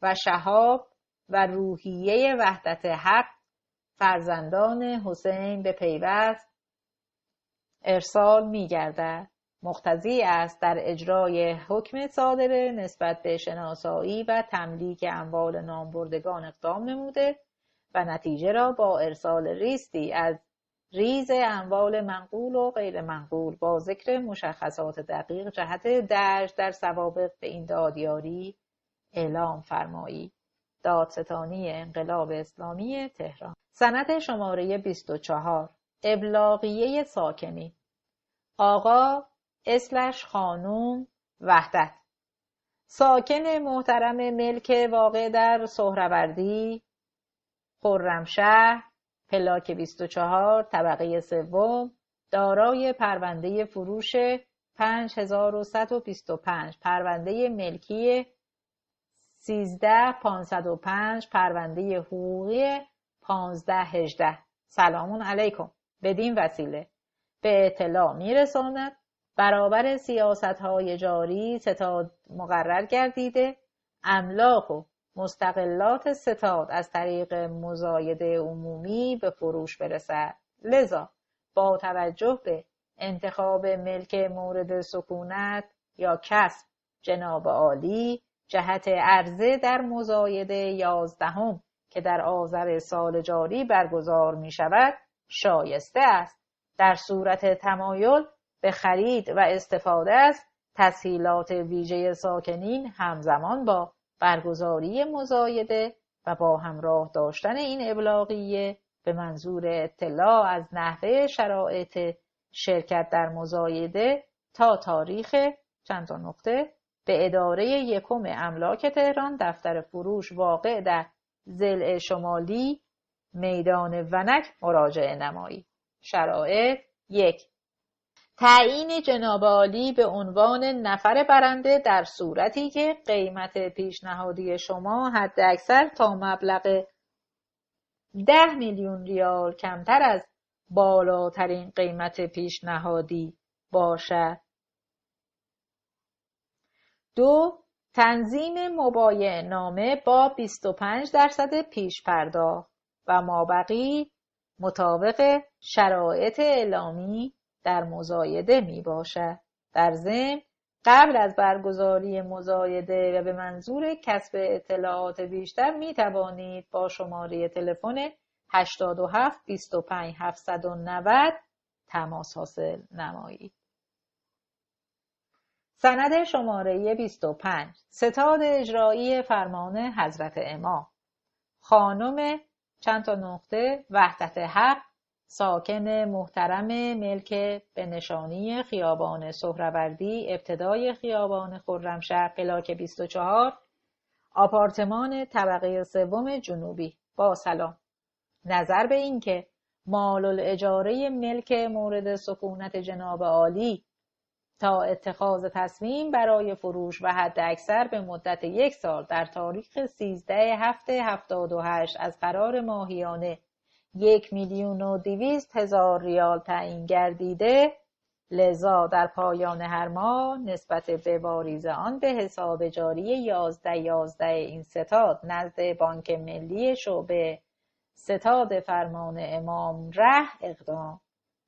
و شهاب و روحیه وحدت حق فرزندان حسین به پیوست ارسال می‌گردد. مقتضی است در اجرای حکم صادره نسبت به شناسایی و تملیک اموال نامبردگان اقدام نموده و نتیجه را با ارسال ریستی از ریز اموال منقول و غیر منقول با ذکر مشخصات دقیق جهت درج در سوابق به این دادیاری اعلام فرمایی. دادستانی انقلاب اسلامی تهران. سند شماره 24 ابلاغیه ساکنی. آقا / خانوم وحدت، ساکن محترم ملک واقع در سهروردی خرمشهر پلاک 24 طبقه سوم، دارای پرونده فروش 5125 پرونده ملکی 13505 پرونده حقوقی 1518. سلام علیکم. بدین وسیله به اطلاع میرساند برابر سیاست‌های جاری ستاد مقرر گردیده املاک و مستغلات ستاد از طریق مزایده عمومی به فروش برسد. لذا با توجه به انتخاب ملک مورد سکونت یا کسب جناب عالی جهت عرضه در مزایده 11 که در آذر سال جاری برگزار می شود شایسته است در صورت تمایل به خرید و استفاده از تسهیلات ویژه ساکنین همزمان با برگزاری مزایده و با همراه داشتن این ابلاغیه به منظور اطلاع از نحوه شرایط شرکت در مزایده تا تاریخ چند تا نقطه به اداره یکم املاک تهران دفتر فروش واقع در ضلع شمالی میدان ونک مراجعه نمایید. شرایط 1. تعیین جناب عالی به عنوان نفر برنده در صورتی که قیمت پیشنهادی شما حداکثر تا مبلغ 10 میلیون ریال کمتر از بالاترین قیمت پیشنهادی باشد. 2. تنظیم مبایع نامه با 25% پیش پرداخت و مابقی مطابق شرایط اعلامی در مزایده می باشد. در ضمن قبل از برگزاری مزایده و به منظور کسب اطلاعات بیشتر می توانید با شماره تلفن 87 25 790 تماس حاصل نمایید. سند شماره 25 ستاد اجرایی فرمان حضرت امام. خانم چند تا نقطه وحدت حق، ساکن محترم ملک به نشانی خیابان سهروردی ابتدای خیابان خرمشهر پلاک 24 آپارتمان طبقه سوم جنوبی. با سلام. نظر به این که مال الاجاره ملک مورد سکونت جناب عالی تا اتخاذ تصمیم برای فروش و حد اکثر به مدت 1 سال در تاریخ 13/7/78 از قرار ماهیانه 1,200,000 ریال تعیین گردیده، لذا در پایان هر ماه نسبت به واریز آن به حساب جاری 11/11 این ستاد نزد بانک ملی شعبه ستاد فرمان امام ره اقدام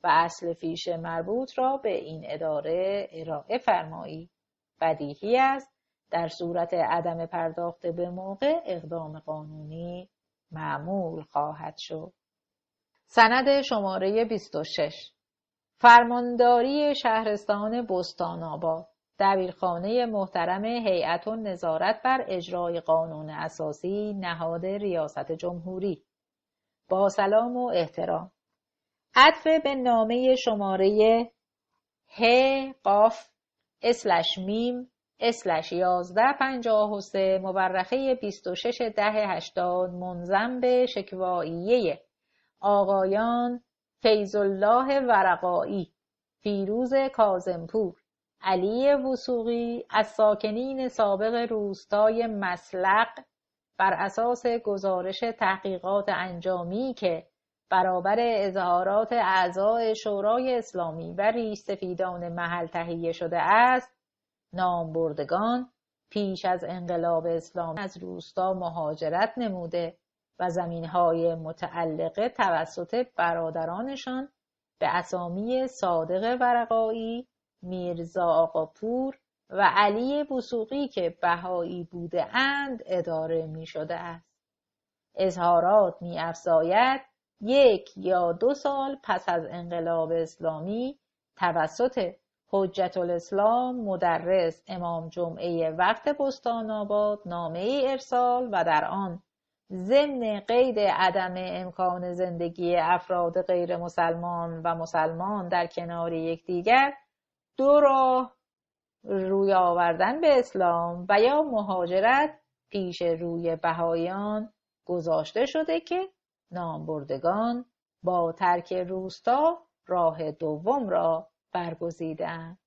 و اصل فیش مربوط را به این اداره ارائه فرمایی. بدیهی است در صورت عدم پرداخت به موقع اقدام قانونی معمول خواهد شد. سند شماره 26 فرمانداری شهرستان بستان‌آباد دبیرخانه محترم هیئت نظارت بر اجرای قانون اساسی نهاد ریاست جمهوری. با سلام و احترام. عطف به نامه شماره /میم/1153 مورخه 26/10/80 منضم به شکواییه آقایان فیض الله ورقایی، فیروز کاظمپور، علی وثوقی از ساکنین سابق روستای مسلق بر اساس گزارش تحقیقات انجامی که برابر اظهارات اعضای شورای اسلامی و ریشسفیدان محل تهیه شده است، نامبردگان پیش از انقلاب اسلامی از روستا مهاجرت نموده و زمینهای متعلقه توسط برادرانشان به اسامی صادق ورقایی، میرزا آقاپور و علی وثوقی که بهایی بوده اند اداره می شده است. اظهارات می افزاید 1 یا 2 سال پس از انقلاب اسلامی توسط حجت الاسلام مدرس امام جمعه وقت بستان‌آباد نامه ارسال و در آن ضمن قید عدم امکان زندگی افراد غیر مسلمان و مسلمان در کنار یکدیگر 2 راه روی آوردن به اسلام و یا مهاجرت پیش روی بهاییان گذاشته شده که نامبردگان با ترک روستا راه دوم را برگزیدند.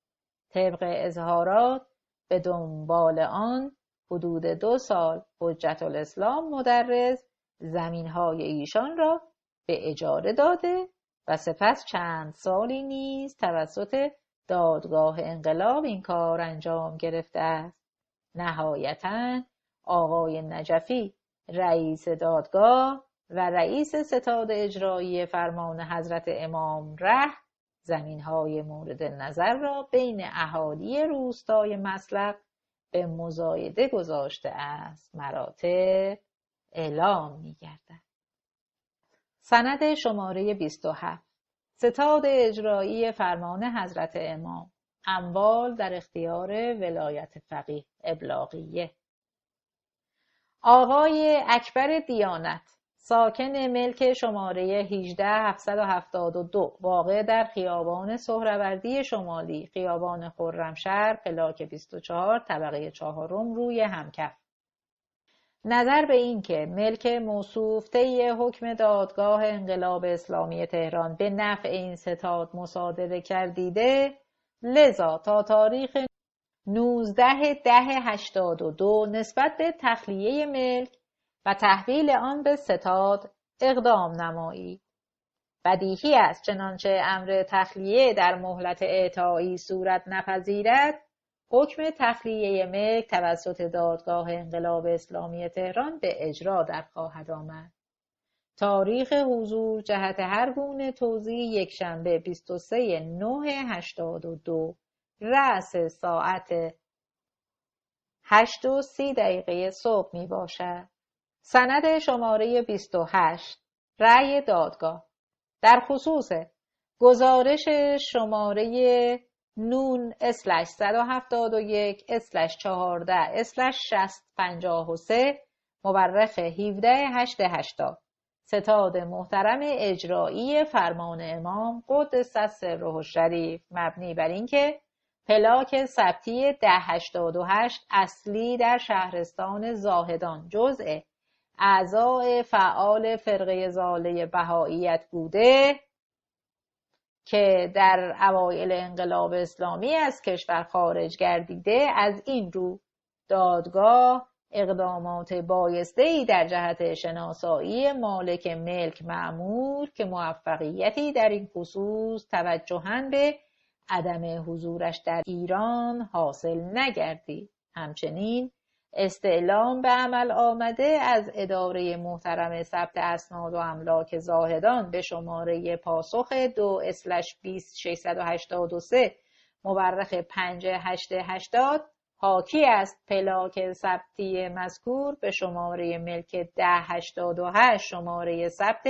طبق اظهارات به دنبال آن حدود 2 سال حجت الاسلام مدرس زمینهای ایشان را به اجاره داده و سپس چند سالی نیز توسط دادگاه انقلاب این کار انجام گرفته است. نهایتاً آقای نجفی رئیس دادگاه و رئیس ستاد اجرایی فرمان حضرت امام ره زمینهای مورد نظر را بین اهالی روستای مسلق به مزایده گذاشته است. مراتب اعلام می‌گردد. سند شماره 27 ستاد اجرایی فرمان حضرت امام اموال در اختیار ولایت فقیه ابلاغیه. آقای اکبر دیانت ساکن ملک شماره 18772 واقع در خیابان سهروردی شمالی خیابان خرمشهر پلاک 24 طبقه 4 روی همکف. نظر به این که ملک موصوف طی حکم دادگاه انقلاب اسلامی تهران به نفع این ستاد مصادره کردیده، لذا تا تاریخ 19/10/82 نسبت به تخلیه ملک و تحویل آن به ستاد اقدام نمایی. بدیهی است چنانچه امر تخلیه در مهلت اعطایی صورت نپذیرد، حکم تخلیه ملک توسط دادگاه انقلاب اسلامی تهران به اجرا در خواهد آمد. تاریخ حضور جهت هر گونه توزیع یکشنبه 23/9/82 رأس ساعت 8:30 صبح می باشد. سند شماره 28 رأی دادگاه در خصوص گزارش شماره نون/721/14/6053 مورخ 17/8/80 ستاد محترم اجرایی فرمان امام قدس سره الشریف مبنی بر اینکه پلاک ثبتی 1088 اصلی در شهرستان زاهدان جزء اعضای فعال فرقه ضاله بهائیت بوده که در اوایل انقلاب اسلامی از کشور خارج گردیده، از این رو دادگاه اقدامات بایسته‌ای در جهت شناسایی مالک ملک مأمور که موفقیتی در این خصوص توجهاً به عدم حضورش در ایران حاصل نگردید. همچنین استعلام به عمل آمده از اداره محترم ثبت اسناد و املاک زاهدان به شماره پاسخ 2/20683 مورخ 5/8/80 حاکی است پلاک ثبتی مذکور به شماره ملک 1088 شماره ثبت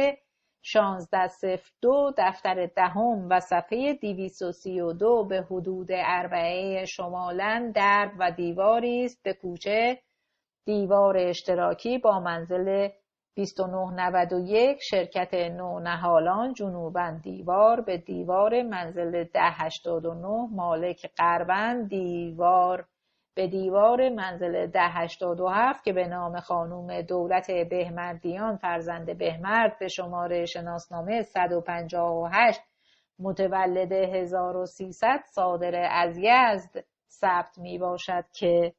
1602 دفتر دهم و صفحه 232 به حدود اربعه شمالاً درب و دیواری است به کوچه دیوار اشتراکی با منزل 2991 شرکت نونهالان جنوباً دیوار به دیوار منزل 1089 مالک غرباً دیوار به دیوار منزل 1087 که به نام خانم دولت بهمردیان فرزند بهمرد به شماره شناسنامه 158 متولد 1300 صادر از یزد ثبت می باشد که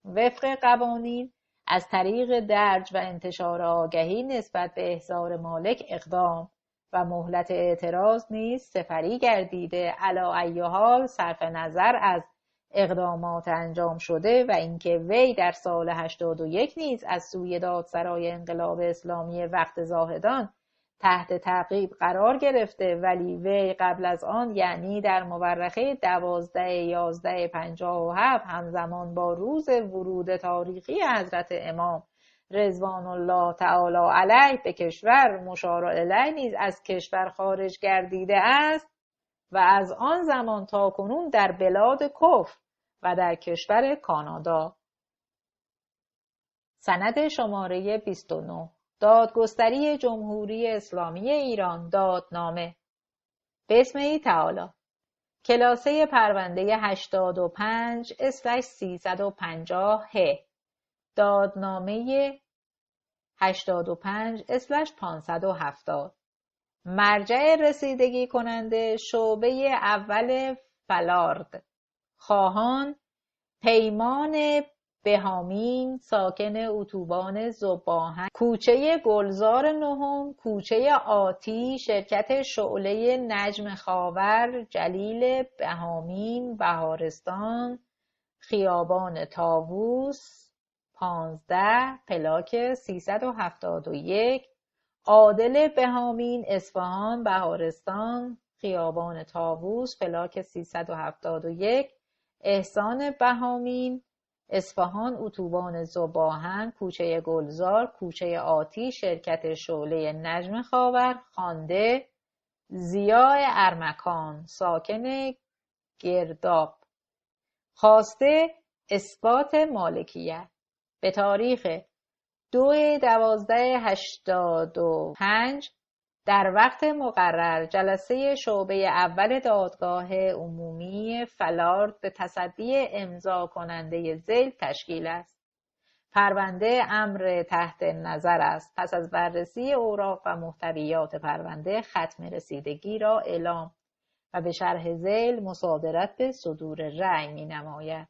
وفق قوانین از طریق درج و انتشار آگهی نسبت به احضار مالک اقدام و مهلت اعتراض نیز سپری گردیده علی ای حال صرف نظر از اقدامات انجام شده و اینکه وی در سال 81 نیز از سوی دادسرای انقلاب اسلامی وقت زاهدان تحت تعقیب قرار گرفته ولی وی قبل از آن یعنی در مورخه 12/11/57 همزمان با روز ورود تاریخی حضرت امام رضوان الله تعالی علیه به کشور مشار الیه نیز از کشور خارج گردیده است و از آن زمان تا کنون در بلاد کفر و در کشور کانادا. سند شماره 29 دادگستری جمهوری اسلامی ایران دادنامه بسم تعالی کلاسه پرونده 85/350 ه دادنامه 85/570 مرجع رسیدگی کننده شعبه اول فلارد خواهان پیمان بهامین ساکن اتوبان ذوب‌آهن کوچه گلزار نهم کوچه آتی شرکت شعله نجم خاور جلیل بهامین بهارستان خیابان طاووس 15 پلاک 371 عادل بهامین اصفهان بهارستان خیابان طاووس پلاک 371 احسان بهامین اصفهان اتوبان ذوب‌آهن کوچه گلزار کوچه آتی شرکت شعله نجم خاور خوانده ضیاء ارمکان ساکن گرداب خواسته اثبات مالکیت به تاریخ 2/12/85 در وقت مقرر جلسه شعبه اول دادگاه عمومی فلارد به تصدی امضا کننده ذیل تشکیل است. پرونده امر تحت نظر است. پس از بررسی اوراق و محتویات پرونده ختم رسیدگی را اعلام و به شرح ذیل مصادرت به صدور رأی می نماید.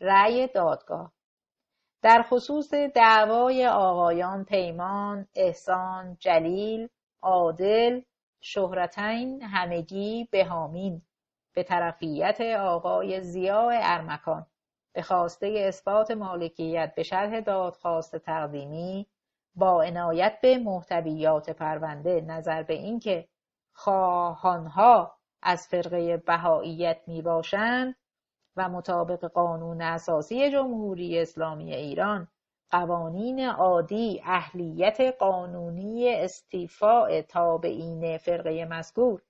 رأی دادگاه در خصوص دعوای آقایان پیمان، احسان، جلیل، عادل، شهرتین همگی بهامین به طرفیت آقای ضیاء ارمکان به خواسته اثبات مالکیت به شرح دادخواست تقدیمی با عنایت به محتویات پرونده نظر به اینکه خواهانها از فرقه بهائیت می باشند و مطابق قانون اساسی جمهوری اسلامی ایران قوانین عادی اهلیت قانونی استیفاء تابعین فرقه مذکور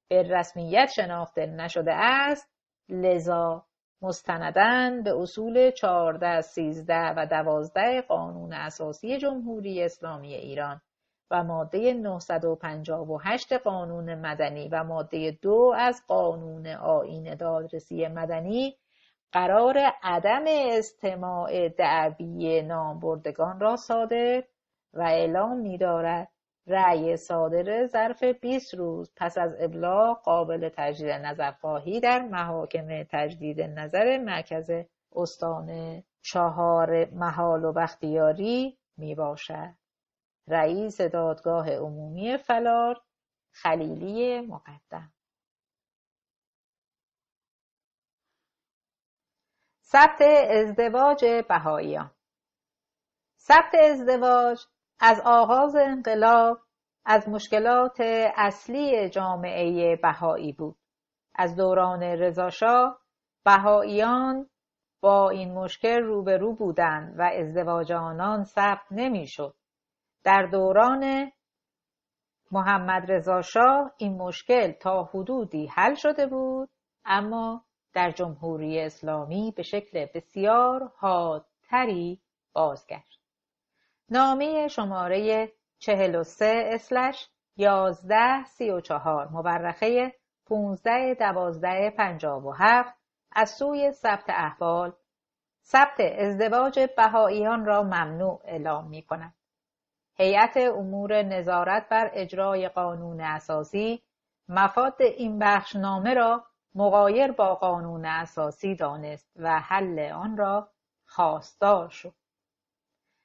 به رسمیت شناخته نشده است لذا مستنداً به اصول 14 13 و 12 قانون اساسی جمهوری اسلامی ایران و ماده 958 قانون مدنی و ماده 2 از قانون آیین دادرسی مدنی قرار عدم استماع دعوی نامبردگان را صادر و اعلام می‌دارد رأی صادر ظرف 20 روز پس از ابلاغ قابل تجدید نظرخواهی در محاکم تجدید نظر مرکز استان 4 محال و بختیاری می باشد. رئیس دادگاه عمومی فلارد خلیلی مقدم. ثبت ازدواج بهائیان. ثبت ازدواج از آغاز انقلاب از مشکلات اصلی جامعه بهایی بود. از دوران رضاشاه بهائیان با این مشکل روبرو بودند و ازدواج آنان ثبت نمی‌شد. در دوران محمد رضا شاه این مشکل تا حدودی حل شده بود، اما در جمهوری اسلامی به شکل بسیار حادتری بازگشت. نامه شماره 43/1134 مورخه 15/12/57 از سوی ثبت احوال ثبت ازدواج بهائیان را ممنوع اعلام می‌کند. هیئت امور نظارت بر اجرای قانون اساسی مفاد این بخشنامه را مغایر با قانون اساسی دانست و حل آن را خواستار شد.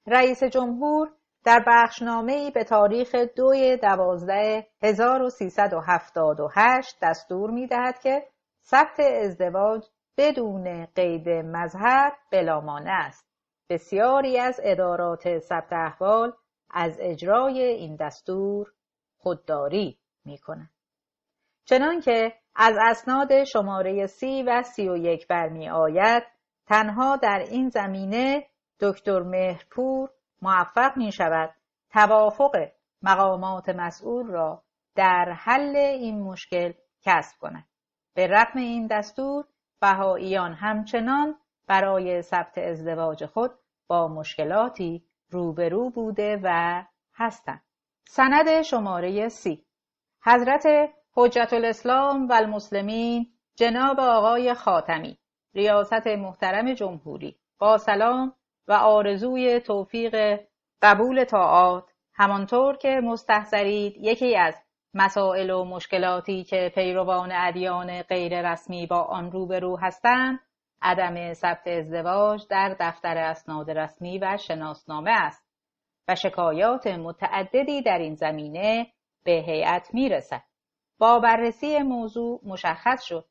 رئیس جمهور در بخشنامه‌ای به تاریخ 2/12/1378 دستور می‌دهد که ثبت ازدواج بدون قید مذهب بلامانع است. بسیاری از ادارات ثبت احوال از اجرای این دستور خودداری می‌کنند. چنانکه از اسناد شماره 30 و 31 برمی‌آید، تنها در این زمینه دکتر مهرپور موفق می‌شود توافق مقامات مسئول را در حل این مشکل کسب کند. به رغم این دستور، بهائیان همچنان برای ثبت ازدواج خود با مشکلاتی روبرو بوده و هستند. سند شماره 30 حضرت حجت الاسلام و المسلمین جناب آقای خاتمی، ریاست محترم جمهوری، با سلام و آرزوی توفیق قبول طاعات، همانطور که مستحضرید یکی از مسائل و مشکلاتی که پیروان ادیان غیر رسمی با آن روبرو هستند، عدم ثبت ازدواج در دفتر اسناد رسمی و شناسنامه است و شکایات متعددی در این زمینه به هیئت میرسد. با بررسی موضوع مشخص شد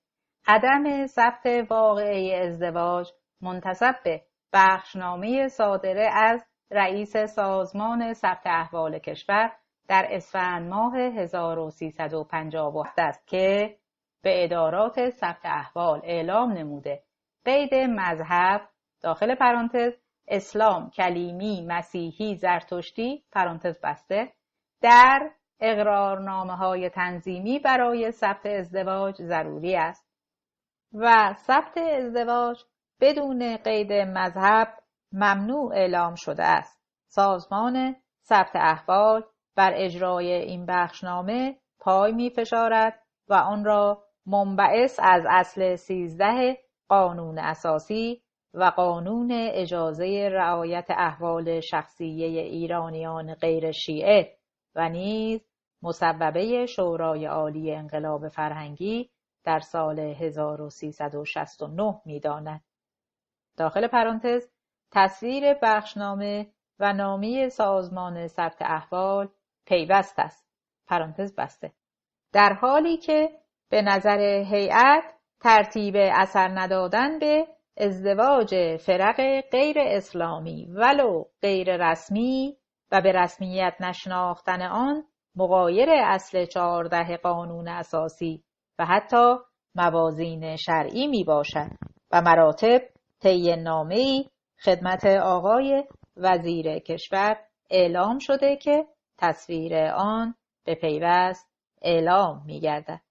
عدم ثبت واقعه ازدواج منتسب به بخشنامه صادره از رئیس سازمان ثبت احوال کشور در اسفند ماه 1357 است که به ادارات ثبت احوال اعلام نموده قید مذهب داخل پرانتز اسلام، کلیمی، مسیحی، زرتشتی پرانتز بسته در اقرارنامه‌های تنظیمی برای ثبت ازدواج ضروری است و ثبت ازدواج بدون قید مذهب ممنوع اعلام شده است. سازمان ثبت احوال بر اجرای این بخشنامه پای می‌فشارد و آن را منبعث از اصل 13 قانون اساسی و قانون اجازه رعایت احوال شخصیه ایرانیان غیر شیعه و نیز مصوبه شورای عالی انقلاب فرهنگی در سال 1369 می‌داند. داخل پرانتز تصویر بخشنامه و نامه سازمان ثبت احوال پیوست است. پرانتز بسته. در حالی که به نظر هیئت ترتیب اثر ندادن به ازدواج فرق غیر اسلامی ولو غیر رسمی و به رسمیت نشناختن آن مغایر اصل 14 قانون اساسی و حتی موازین شرعی می باشد و مراتب طی نامه‌ای خدمت آقای وزیر کشور اعلام شده که تصویر آن به پیوست اعلام می گردد.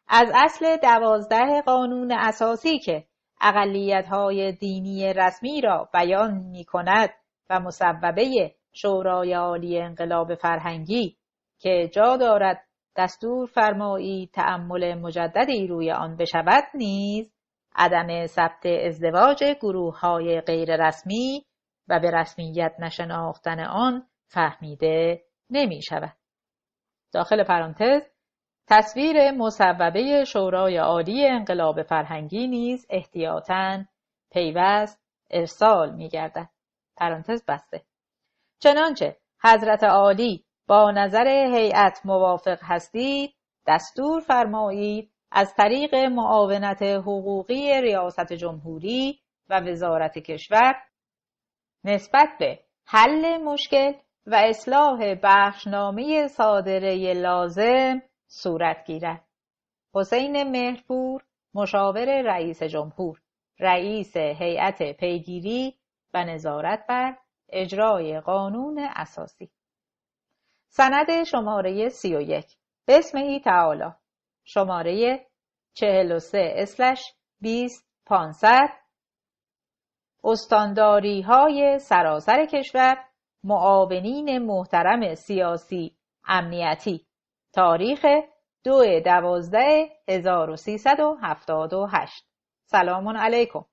از اصل 12 قانون اساسی که اقلیت‌های دینی رسمی را بیان می کند و مصوبه شورای عالی انقلاب فرهنگی که جا دارد دستور فرمایی تأمل مجددی روی آن بشود نیز عدم ثبت ازدواج گروه‌های غیر رسمی و به رسمیت نشناختن آن فهمیده نمی شود. داخل پرانتز تصویر مصوبه شورای عالی انقلاب فرهنگی نیز احتیاطاً پیوست ارسال می گردد. پرانتز بسته. چنانچه حضرت عالی با نظر هیئت موافق هستید دستور فرمایید از طریق معاونت حقوقی ریاست جمهوری و وزارت کشور نسبت به حل مشکل و اصلاح بخشنامه صادره لازم صورت گیرد. حسین مهرپور، مشاور رئیس جمهور، رئیس هیئت پیگیری و نظارت بر اجرای قانون اساسی. سند شماره 31 بسمه تعالی، شماره 43/20500 استانداری‌های سراسر کشور، معاونین محترم سیاسی امنیتی، تاریخ 2/12/1378. سلام علیکم.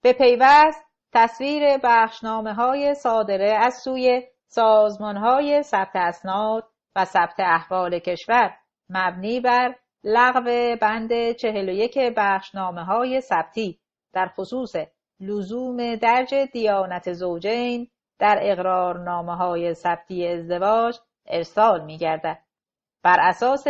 به پیوست تصویر بخشنامه‌های صادره از سوی سازمان‌های ثبت اسناد و ثبت احوال کشور مبنی بر لغو بند 41 بخشنامه‌های ثبتی در خصوص لزوم درج دیانت زوجین در اقرارنامه‌های ثبتی ازدواج ارسال می‌گردد. بر اساس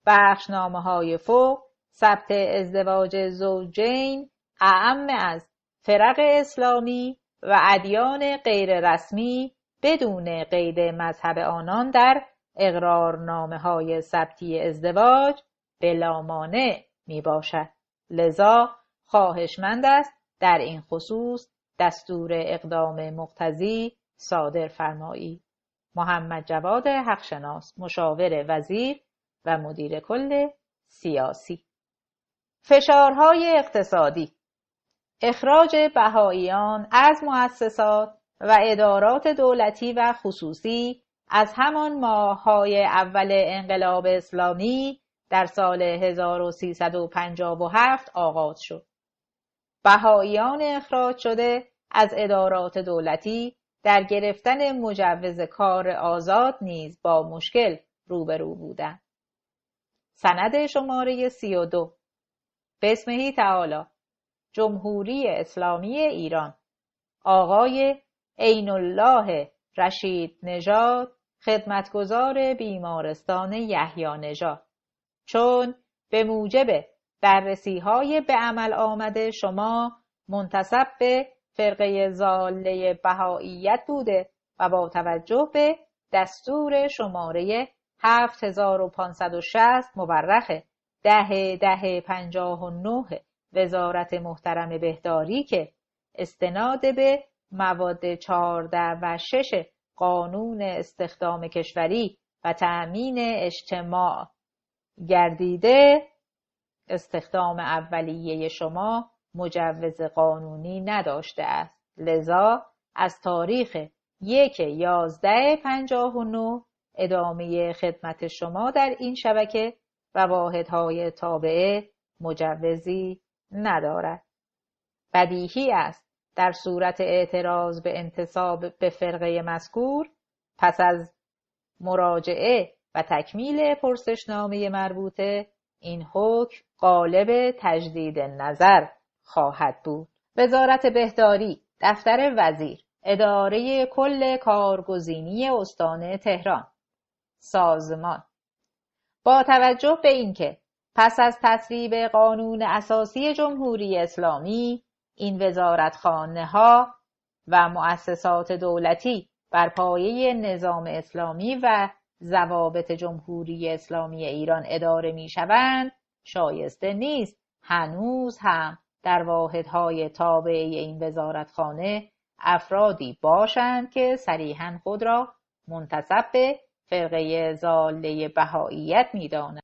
بخشنامه‌های فوق، ثبت ازدواج زوجین اعم از فرق اسلامی و ادیان غیر رسمی بدون قید مذهب آنان در اقرارنامه‌های ثبتی ازدواج بلا مانع می باشد. لذا خواهشمند است در این خصوص دستور اقدام مقتضی صادر فرمایید. محمد جواد حقشناس، مشاور وزیر و مدیر کل سیاسی. فشارهای اقتصادی: اخراج بهائیان از مؤسسات و ادارات دولتی و خصوصی از همان ماه‌های اول انقلاب اسلامی در سال 1357 آغاز شد. بهائیان اخراج شده از ادارات دولتی در گرفتن مجوز کار آزاد نیز با مشکل روبرو بودند. سند شماره 32 بسمه تعالی، جمهوری اسلامی ایران، آقای عین الله رشید نژاد، خدمتگزار بیمارستان یحیی نژاد، چون به موجب بررسی‌های به عمل آمده شما منتسب به فرقه ضاله بهائیت بوده و با توجه به دستور شماره 7560 مورخ 10/10/59 وزارت محترم بهداری که استناد به مواد 14 و 6 قانون استخدام کشوری و تأمین اجتماع گردیده، استخدام اولیه شما مجوز قانونی نداشته است. لذا از تاریخ 1/11/59 ادامه خدمت شما در این شبکه و واحدهای تابعه مجوزی ندارد. بدیهی است در صورت اعتراض به انتساب به فرقه مذکور پس از مراجعه و تکمیل پرسشنامه مربوطه این حکم غالب تجدید نظر خواهد بود. وزارت بهداری، دفتر وزیر، اداره کل کارگزینی استان تهران، سازمان. با توجه به اینکه پس از تصویب قانون اساسی جمهوری اسلامی این وزارتخانه‌ها و مؤسسات دولتی بر پایه نظام اسلامی و ضوابط جمهوری اسلامی ایران اداره می‌شوند، شایسته نیست هنوز هم در واحدهای تابع این وزارتخانه افرادی باشند که صریحاً خود را منتسب به فرقه ضاله بهائیت می‌دانند.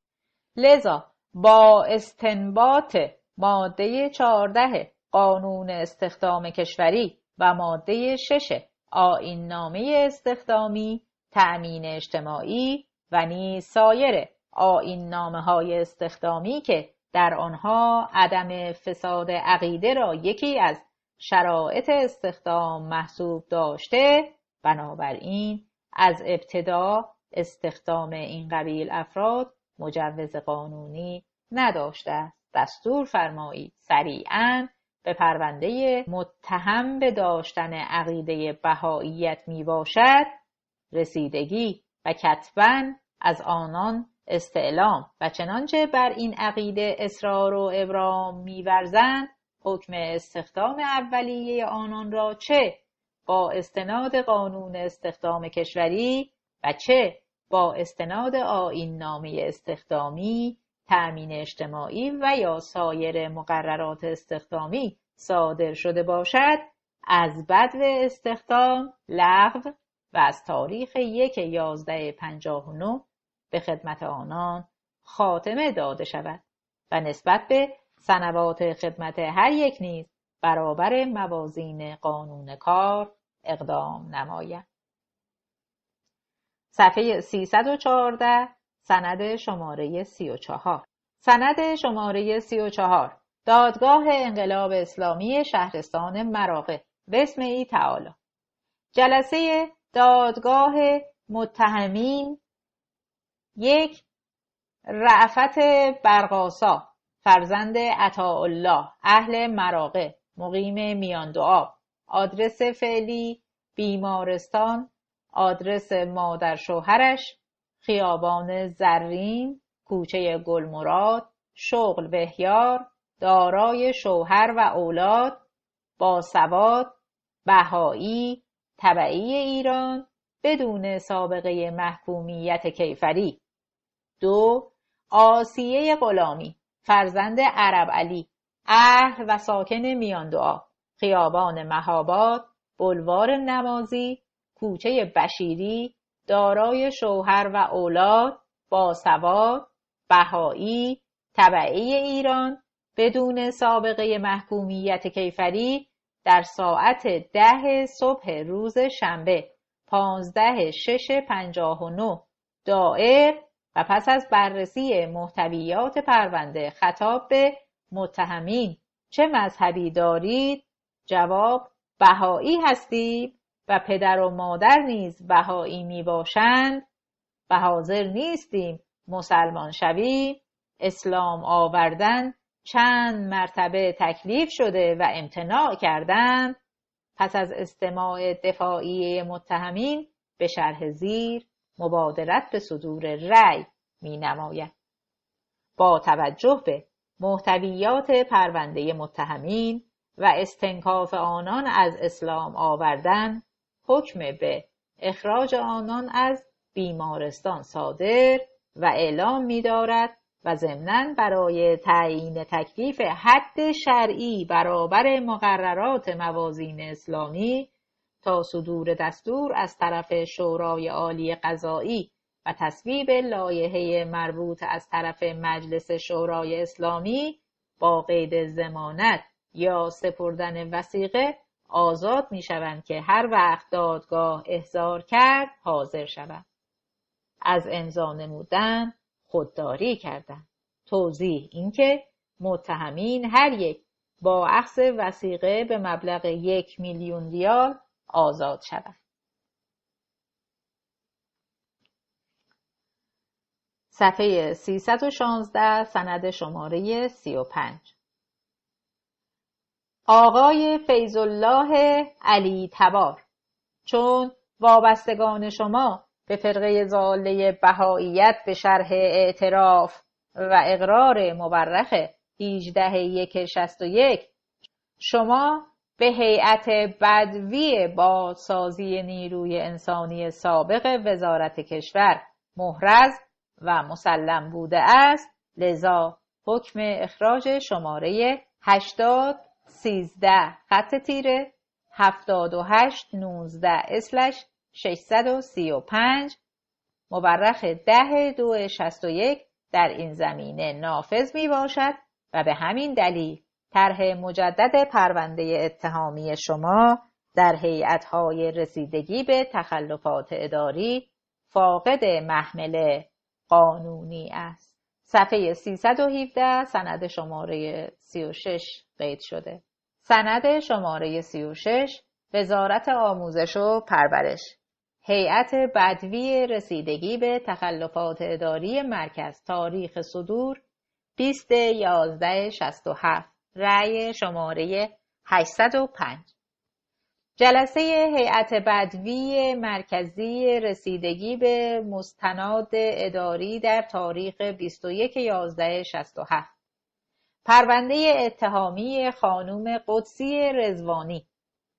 لذا با استنباط ماده 14 قانون استخدام کشوری و ماده 6 آیین‌نامه استخدامی، تأمین اجتماعی و نیز سایر آیین‌نامه‌های استخدامی که در آنها عدم فساد عقیده را یکی از شرایط استخدام محسوب داشته، بنابراین از ابتدا استخدام این قبیل افراد مجوز قانونی نداشته است. دستور فرمایید سریعاً به پرونده متهم به داشتن عقیده بهائیت می باشد رسیدگی و کتباً از آنان استعلام و چنانچه بر این عقیده اصرار و ابرام می ورزند حکم استخدام اولیه آنان را چه با استناد قانون استخدام کشوری و چه با استناد آیین نامه استخدامی، تأمین اجتماعی و یا سایر مقررات استخدامی صادر شده باشد، از بدو استخدام لغو و از تاریخ 1/11/59 به خدمت آنان خاتمه داده شود و نسبت به سنوات خدمت هر یک نیز برابر موازین قانون کار اقدام نماید. صفحه 314 سند شماره 34. سند شماره 34 دادگاه انقلاب اسلامی شهرستان مراغه بسم تعالی. جلسه دادگاه متهمین 1. رأفت برقاسا فرزند عطاالله اهل مراغه مقیم میاندوآب، آدرس فعلی بیمارستان، آدرس مادر شوهرش خیابان زرین، کوچه گلمراد، شغل بهیار، دارای شوهر و اولاد، باسواد، بهایی، تبعی ایران، بدون سابقه محکومیت کیفری. 2. آسیه غلامی فرزند عرب علی اهل و ساکن میاندوآب، خیابان مهاباد، بلوار نمازی، کوچه بشیری، دارای شوهر و اولاد، باسواد، بهایی، تبعی ایران، بدون سابقه محکومیت کیفری، در ساعت 10 صبح روز شنبه 15/6/59 دائر و پس از بررسی محتویات پرونده خطاب به متهمین چه مذهبی دارید؟ جواب: بهایی هستیم و پدر و مادر نیز بهایی می باشند و حاضر نیستیم مسلمان شویم. اسلام آوردن چند مرتبه تکلیف شده و امتناع کردند. پس از استماع دفاعیه متهمین به شرح زیر مبادرت به صدور رأی می نماید. با توجه به محتویات پرونده متهمین و استنکاف آنان از اسلام آوردن، حکم به اخراج آنان از بیمارستان صادر و اعلام می دارد و ضمناً برای تعیین تکلیف حد شرعی برابر مقررات موازین اسلامی تا صدور دستور از طرف شورای عالی قضایی و تصویب لایحه مربوط از طرف مجلس شورای اسلامی با قید ضمانت یا سپردن وثیقه آزاد می شوند که هر وقت دادگاه احضار کرد حاضر شوند. از امضا نمودن خودداری کردند. توضیح اینکه متهمین هر یک با اخذ وثیقه به مبلغ 1,000,000 ریال آزاد شوند. صفحه 316 سند شماره 35 آقای فیض‌الله علی تبار: چون وابستگان شما به فرقه ضاله بهائیت به شرح اعتراف و اقرار مورخ 18/1/61 شما به هیئت بدوی بازسازی نیروی انسانی سابق وزارت کشور محرز و مسلم بوده است، لذا حکم اخراج شماره 80/78/19/635 مورخ 10/2/61 در این زمینه نافذ می باشد و به همین دلیل طرح مجدد پرونده اتهامی شما در هیئت‌های رسیدگی به تخلفات اداری فاقد محمل قانونی است. صفحه 317 سند شماره 36 قید شده. سند شماره 36 وزارت آموزش و پرورش، هیئت بدوی رسیدگی به تخلفات اداری مرکز، تاریخ صدور 20/11/67 رأی شماره 805. جلسه هیئت بدوی مرکزی رسیدگی به مستند اداری در تاریخ 21/11/67 پرونده اتهامی خانم قدسی رضوانی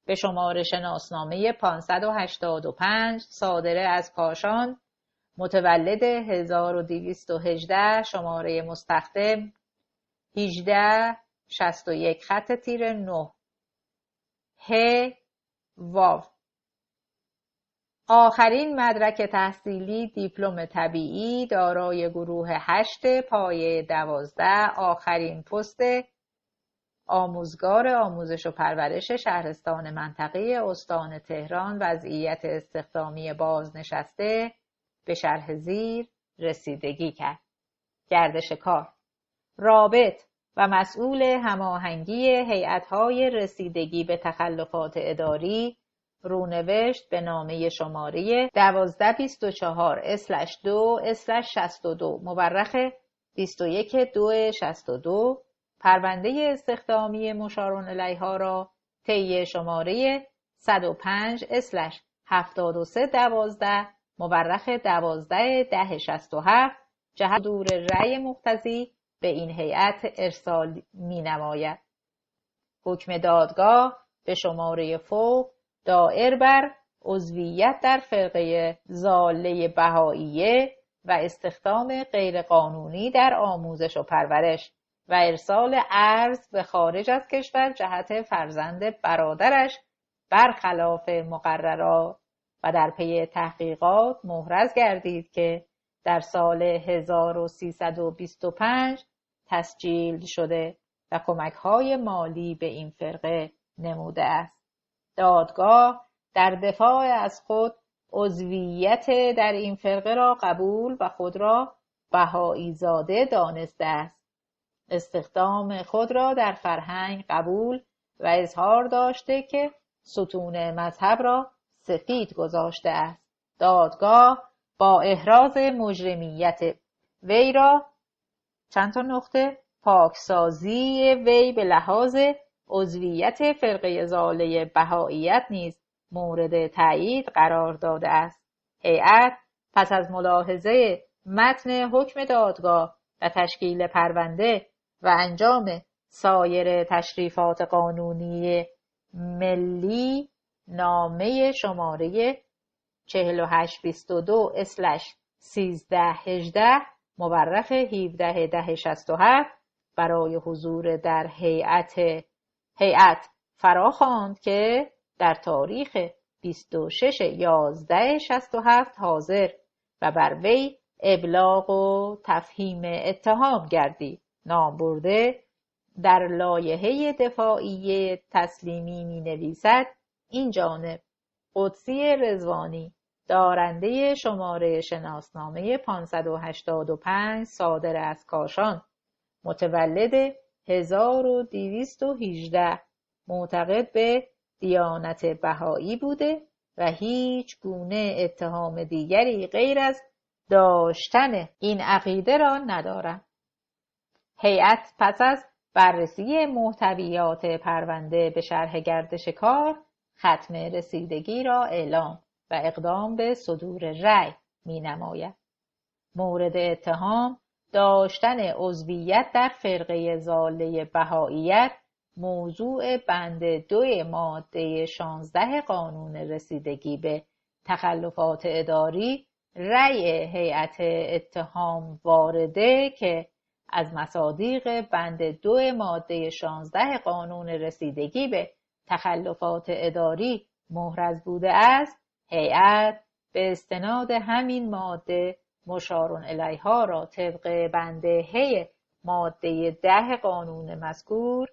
به شماره شناسنامه 585 صادره از کاشان، متولد 1218، شماره مستخدم 1861 خط تیر 9 ه واو. آخرین مدرک تحصیلی دیپلم طبیعی، دارای گروه 8 پایه 12، آخرین پست آموزگار آموزش و پرورش شهرستان منطقه استان تهران، وضعیت استخدامی بازنشسته، به شرح زیر رسیدگی کرد. گردش کار: رابط و مسئول هماهنگی هیئت‌های رسیدگی به تخلفات اداری، رونوشت به نامه شماره 1224/2/62 مورخ 21/2/62، پرونده استخدامی مشارون الیها را طی شماره 105/7312 مورخ 12/1067 جهت صدور رأی مقتضی به این هیئت ارسال می‌نماید. حکم دادگاه به شماره فوق دائر بر عضویت در فرقه ضاله بهائیه و استخدام غیرقانونی در آموزش و پرورش و ارسال ارز به خارج از کشور جهت فرزند برادرش برخلاف مقررات و در پی تحقیقات محرز گردید که در سال 1325 تسجیل شده و کمک‌های مالی به این فرقه نموده است. دادگاه در دفاع از خود عضویت در این فرقه را قبول و خود را بهایی زاده دانسته است. استخدام خود را در فرهنگ قبول و اظهار داشته که ستون مذهب را سفید گذاشته است. دادگاه با احراز مجرمیت وی را پاکسازی وی به لحاظ عضویت فرقه ضاله بهائیت نیز مورد تایید قرار داده است. هیئت پس از ملاحظه متن حکم دادگاه و تشکیل پرونده و انجام سایر تشریفات قانونی ملی، نامه شماره 4822/1318 مورخ 17/1067 برای حضور در هیئت فراخواند که در تاریخ 26/11/67 حاضر و بر وی ابلاغ و تفهیم اتهام گردید. نام برده در لایحه دفاعیه تسلیمی می نویسد: این جانب قدسی رضوانی، دارنده شماره شناسنامه 585 صادر از کاشان، متولد 1218، معتقد به دیانت بهایی بوده و هیچ گونه اتهام دیگری غیر از داشتن این عقیده را ندارم. هیئت پس از بررسی محتویات پرونده به شرح گردش کار، ختم رسیدگی را اعلام و اقدام به صدور رأی می نماید. مورد اتهام داشتن عضویت در فرقه ضاله بهائیت موضوع بند 2 ماده 16 قانون رسیدگی به تخلفات اداری رأی هیئت اتهام وارده که از مصادیق بند 2 ماده 16 قانون رسیدگی به تخلفات اداری محرز بوده است، هیئت به استناد همین ماده مشارون الیها را طبق بند ه ماده 10 قانون مذکور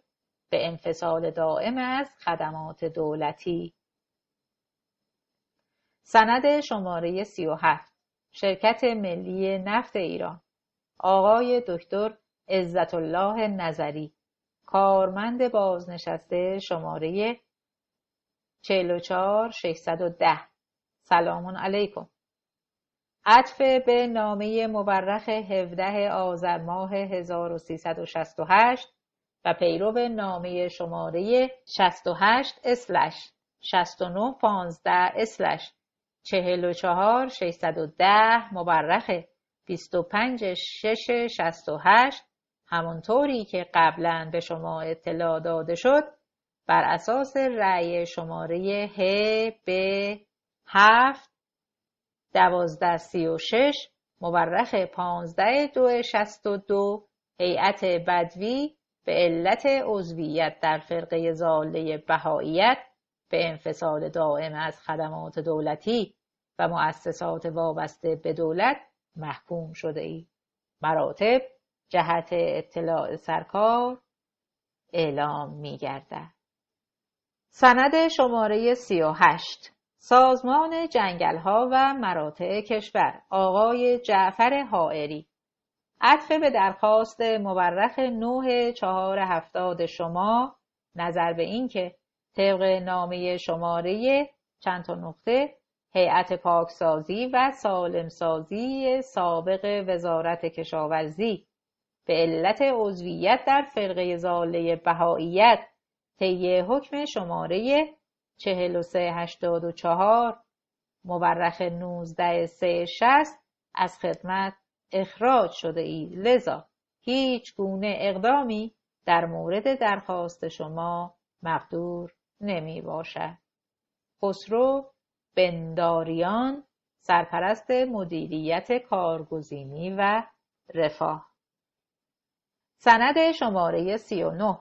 به انفصال دائم از خدمات دولتی. سند شماره 37 شرکت ملی نفت ایران، آقای دکتر عزت الله نظری، کارمند بازنشسته، شماره 44610. سلام علیکم. عطف به نامه مورخ 17 آذر ماه 1368 و پیرو نامه شماره 68/6915/44610 مورخ 25/6/68 همانطوری که قبلا به شما اطلاع داده شد بر اساس رأی شماره ه ب 7 1236 مورخ 15/2/62 هیئت بدوی به علت عضویت در فرقه ضاله بهائیت به انفصال دائم از خدمات دولتی و مؤسسات وابسته به دولت محکوم شده اید. مراتب جهت اطلاع سرکار اعلام می گردد. سند شماره 38 سازمان جنگل‌ها و مراتع کشور آقای جعفر حائری عطف به درخواست مورخ 9/4/70 شما نظر به این که طبق نامه شماره چند تا نقطه هیئت پاکسازی و سالمسازی سابق وزارت کشاورزی به علت عضویت در فرقه ضاله بهائیت طی حکم شماره 4384 مورخ 19/3/60 از خدمت اخراج شده اید. لذا هیچ گونه اقدامی در مورد درخواست شما مقدور نمی باشد. خسرو بنداریان سرپرست مدیریت کارگزینی و رفاه. سند شماره 39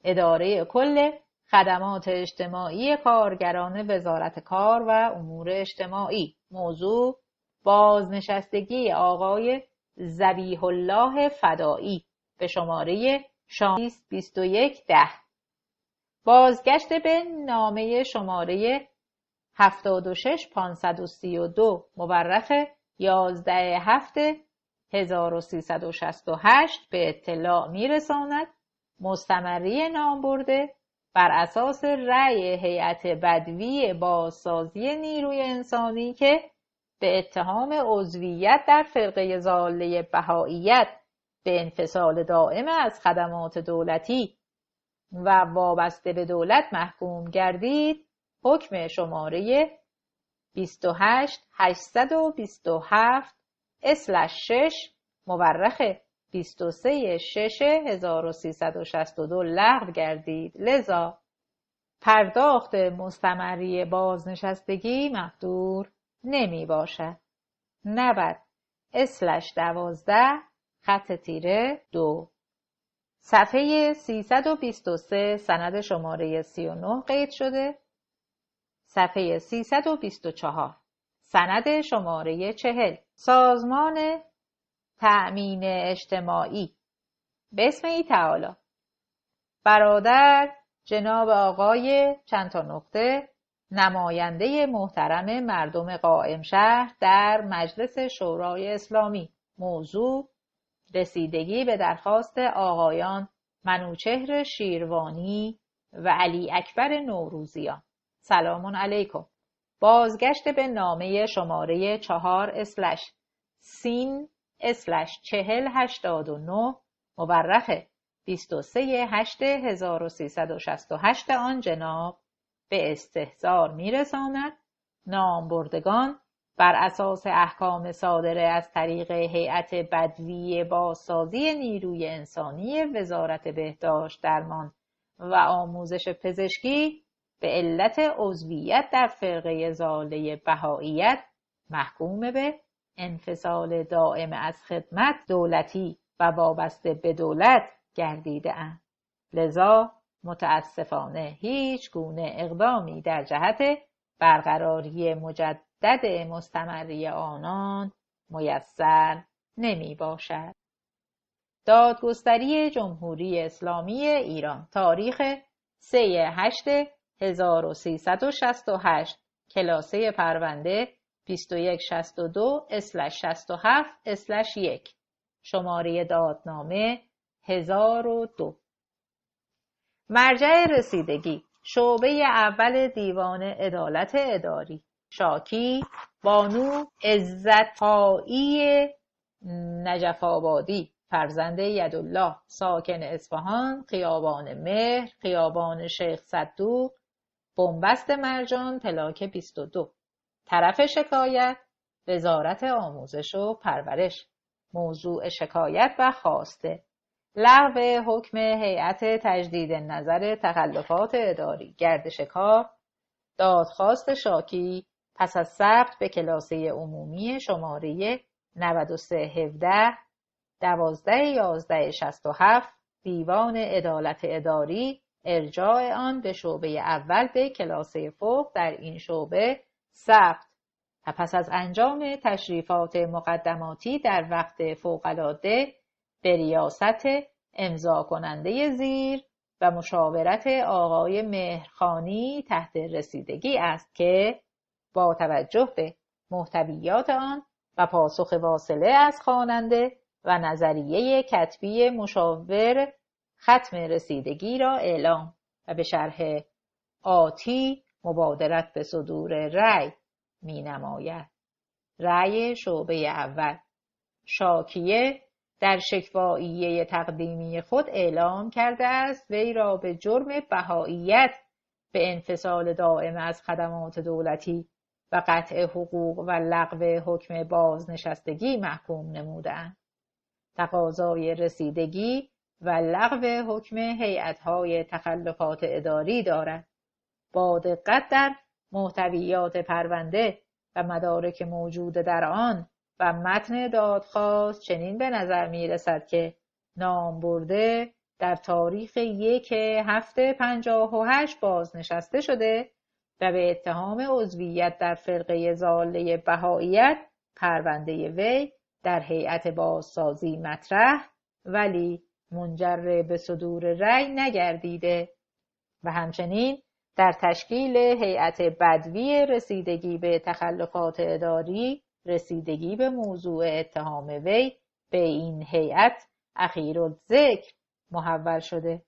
اداره کل خدمات اجتماعی کارگران وزارت کار و امور اجتماعی. موضوع بازنشستگی آقای ذبیح الله فدایی به شماره 2110. بازگشت به نامه شماره 76532 مورخ 11/7/1368 به اطلاع می‌رساند مستمری نامبرده بر اساس رأی هیئت بدوی بازسازی نیروی انسانی که به اتهام عضویت در فرقه ضاله بهائیت به انفصال دائم از خدمات دولتی و وابسته به دولت محکوم گردید، حکم شماره 28827/6 مورخ 23/6/1362 لغو گردید. لذا پرداخت مستمری بازنشستگی مقدور نمی باشد. 90/12-2 صفحه 323 سند شماره 39 قید شده. صفحه 324 سند شماره 40 سازمان تأمین اجتماعی. بسم تعالی برادر جناب آقای چند تا نقطه نماینده محترم مردم قائم شهر در مجلس شورای اسلامی. موضوع رسیدگی به درخواست آقایان منوچهر شیروانی و علی اکبر نوروزیان. سلام علیکم. بازگشت به نامه شماره 4/سین/4089 مورخ 23/8/1368 آن جناب به استحضار می‌رساند نامبردگان بر اساس احکام صادره از طریق هیئت بدوی بازسازی نیروی انسانی وزارت بهداشت درمان و آموزش پزشکی به علت عضویت در فرقه ضاله بهائیت محکوم به انفصال دائم از خدمت دولتی و وابسته به دولت گردیده اند. لذا متاسفانه هیچ گونه اقدامی در جهت برقراری مجدد مستمری آنان میسر نمی باشد. دادگستری جمهوری اسلامی ایران تاریخ 3/8/1368 کلاسه پرونده 2162/67/1 شماره دادنامه 1002 مرجع رسیدگی شعبه اول دیوان عدالت اداری شاکی بانو عزت‌پایی نجف آبادی فرزند یدالله ساکن اصفهان خیابان مهر خیابان شیخ صدوق بنبست مرجان پلاک 22 طرف شکایت وزارت آموزش و پرورش موضوع شکایت و خواسته لغو حکم هیئت تجدید نظر تخلفات اداری گردش کار، دادخواست شاکی پس از ثبت به کلاسه عمومی شماره 9317 12/11/67 دیوان عدالت اداری، ارجاع آن به شعبه اول به کلاسه فوق در این شعبه ثبت و پس از انجام تشریفات مقدماتی در وقت فوق‌العاده به ریاست امضا کننده زیر و مشاورت آقای مهرخانی تحت رسیدگی است که با توجه به محتویات آن و پاسخ واصله از خواننده و نظریه کتبی مشاور ختم رسیدگی را اعلام و به شرح آتی مبادرت به صدور رأی می نماید. رأی شعبه اول: شاکیه در شکواییه تقدیمی خود اعلام کرده است وی را به جرم بهاییت به انفصال دائم از خدمات دولتی و قطع حقوق و لغو حکم بازنشستگی محکوم نموده‌اند. تقاضای رسیدگی و لغو حکم هیئت‌های تخلفات اداری دارد. با دقت در محتویات پرونده و مدارک موجود در آن و متن دادخواست چنین به نظر می رسد که نامبرده در تاریخ 1/7/58 بازنشسته شده و به اتهام عضویت در فرقه ضاله بهاییت پرونده وی در هیئت بازسازی مطرح ولی منجر به صدور رأی نگردیده و همچنین در تشکیل هیئت بدوی رسیدگی به تخلفات اداری رسیدگی به موضوع اتهام وی به این هیئت اخیرالذکر محول شده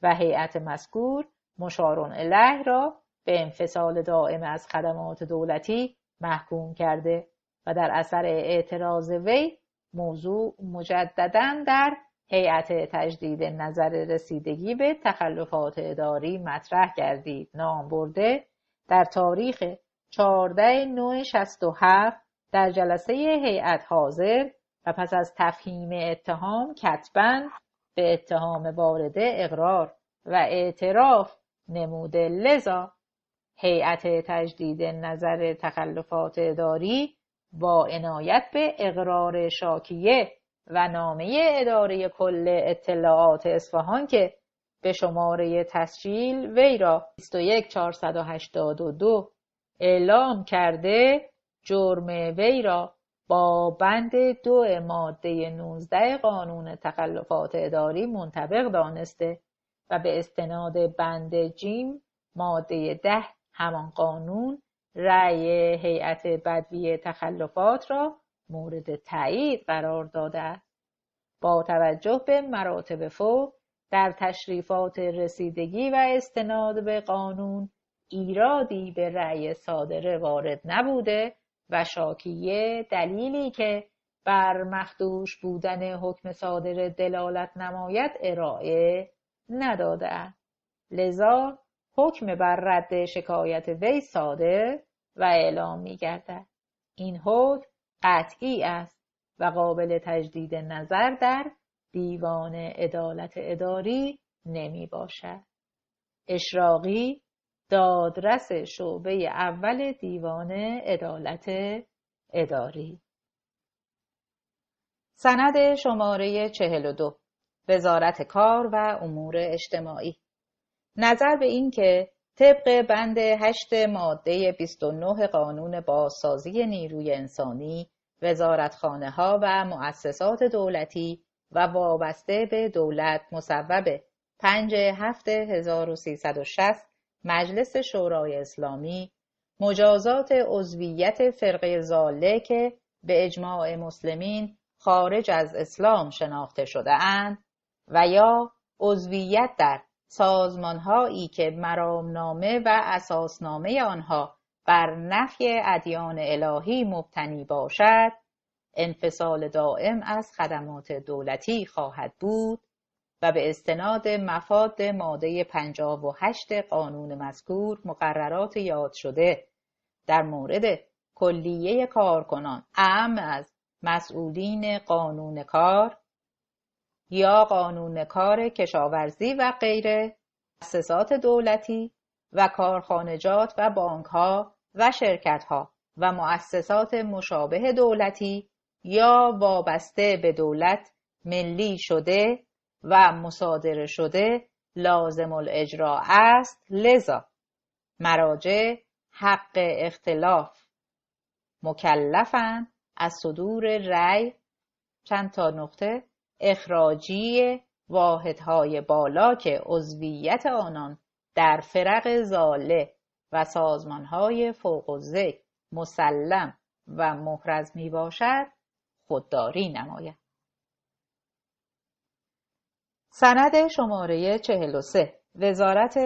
و هیئت مذکور مشارون الیه را به انفصال دائم از خدمات دولتی محکوم کرده و در اثر اعتراض وی موضوع مجدداً در هیئت تجدید نظر رسیدگی به تخلفات اداری مطرح گردید. نامبرده در تاریخ 14/9/67 در جلسه هیئت حاضر و پس از تفهیم اتهام کتباً به اتهام وارده اقرار و اعتراف نموده. لذا هیئت تجدید نظر تخلفات اداری با عنایت به اقرار شاکیه و نامه اداره کل اطلاعات اصفهان که به شماره تسجیل وی را 21482 اعلام کرده جرم وی را با بند 2 ماده 19 قانون تخلفات اداری منطبق دانسته و به استناد بند جیم ماده 10 همان قانون رأی هیئت بدوی تخلفات را مورد تایید قرار داده است. با توجه به مراتب فوق در تشریفات رسیدگی و استناد به قانون ایرادی به رأی صادره وارد نبوده و شاکیه دلیلی که بر مخدوش بودن حکم صادر دلالت نماید ارائه نداده است. لذا حکم بر رد شکایت وی صادر و اعلام می گردد. این حکم قطعی است و قابل تجدید نظر در دیوان عدالت اداری نمی باشد. اشراقی، دادرس شعبه اول دیوان عدالت اداری. سند شماره 42 وزارت کار و امور اجتماعی. نظر به این که طبق بند 8 ماده 29 قانون بازسازی نیروی انسانی وزارتخانه‌ها و مؤسسات دولتی و وابسته به دولت مصوب 5/7/1360 مجلس شورای اسلامی مجازات عضویت فرقه ضاله که به اجماع مسلمین خارج از اسلام شناخته شده اند و یا عضویت در سازمان‌هایی که مرامنامه و اساسنامه آنها بر نفی ادیان الهی مبتنی باشد انفصال دائم از خدمات دولتی خواهد بود و به استناد مفاد ماده 58 قانون مذکور مقررات یاد شده در مورد کلیه کارکنان اعم از مسئولین قانون کار یا قانون کار کشاورزی و غیره، مؤسسات دولتی و کارخانجات و بانک‌ها و شرکت‌ها و مؤسسات مشابه دولتی یا وابسته به دولت ملی شده و مصادره شده لازم الاجرا است. لذا مراجع حق اختلاف مکلفند از صدور رأی چند تا نقطه اخراجی واحدهای بالا که عضویت آنان در فرق ضاله و سازمانهای فوق الذکر مسلم و محرز می باشد خودداری نماید. سند شماره 43 وزارت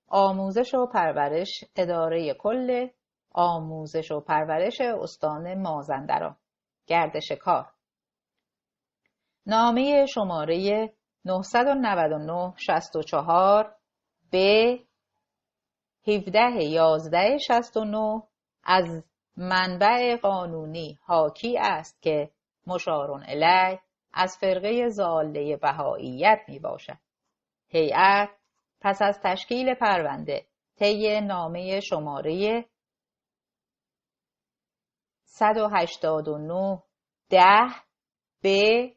آموزش و پرورش، اداره کل آموزش و پرورش استان مازندران، گردش کار. نامه شماره 999/64 به 17/11/69 از منبع قانونی حاکی است که مشار الیه از فرقه ضاله بهائیت می باشد. هیئت پس از تشکیل پرونده طی نامه شماره 189/10 به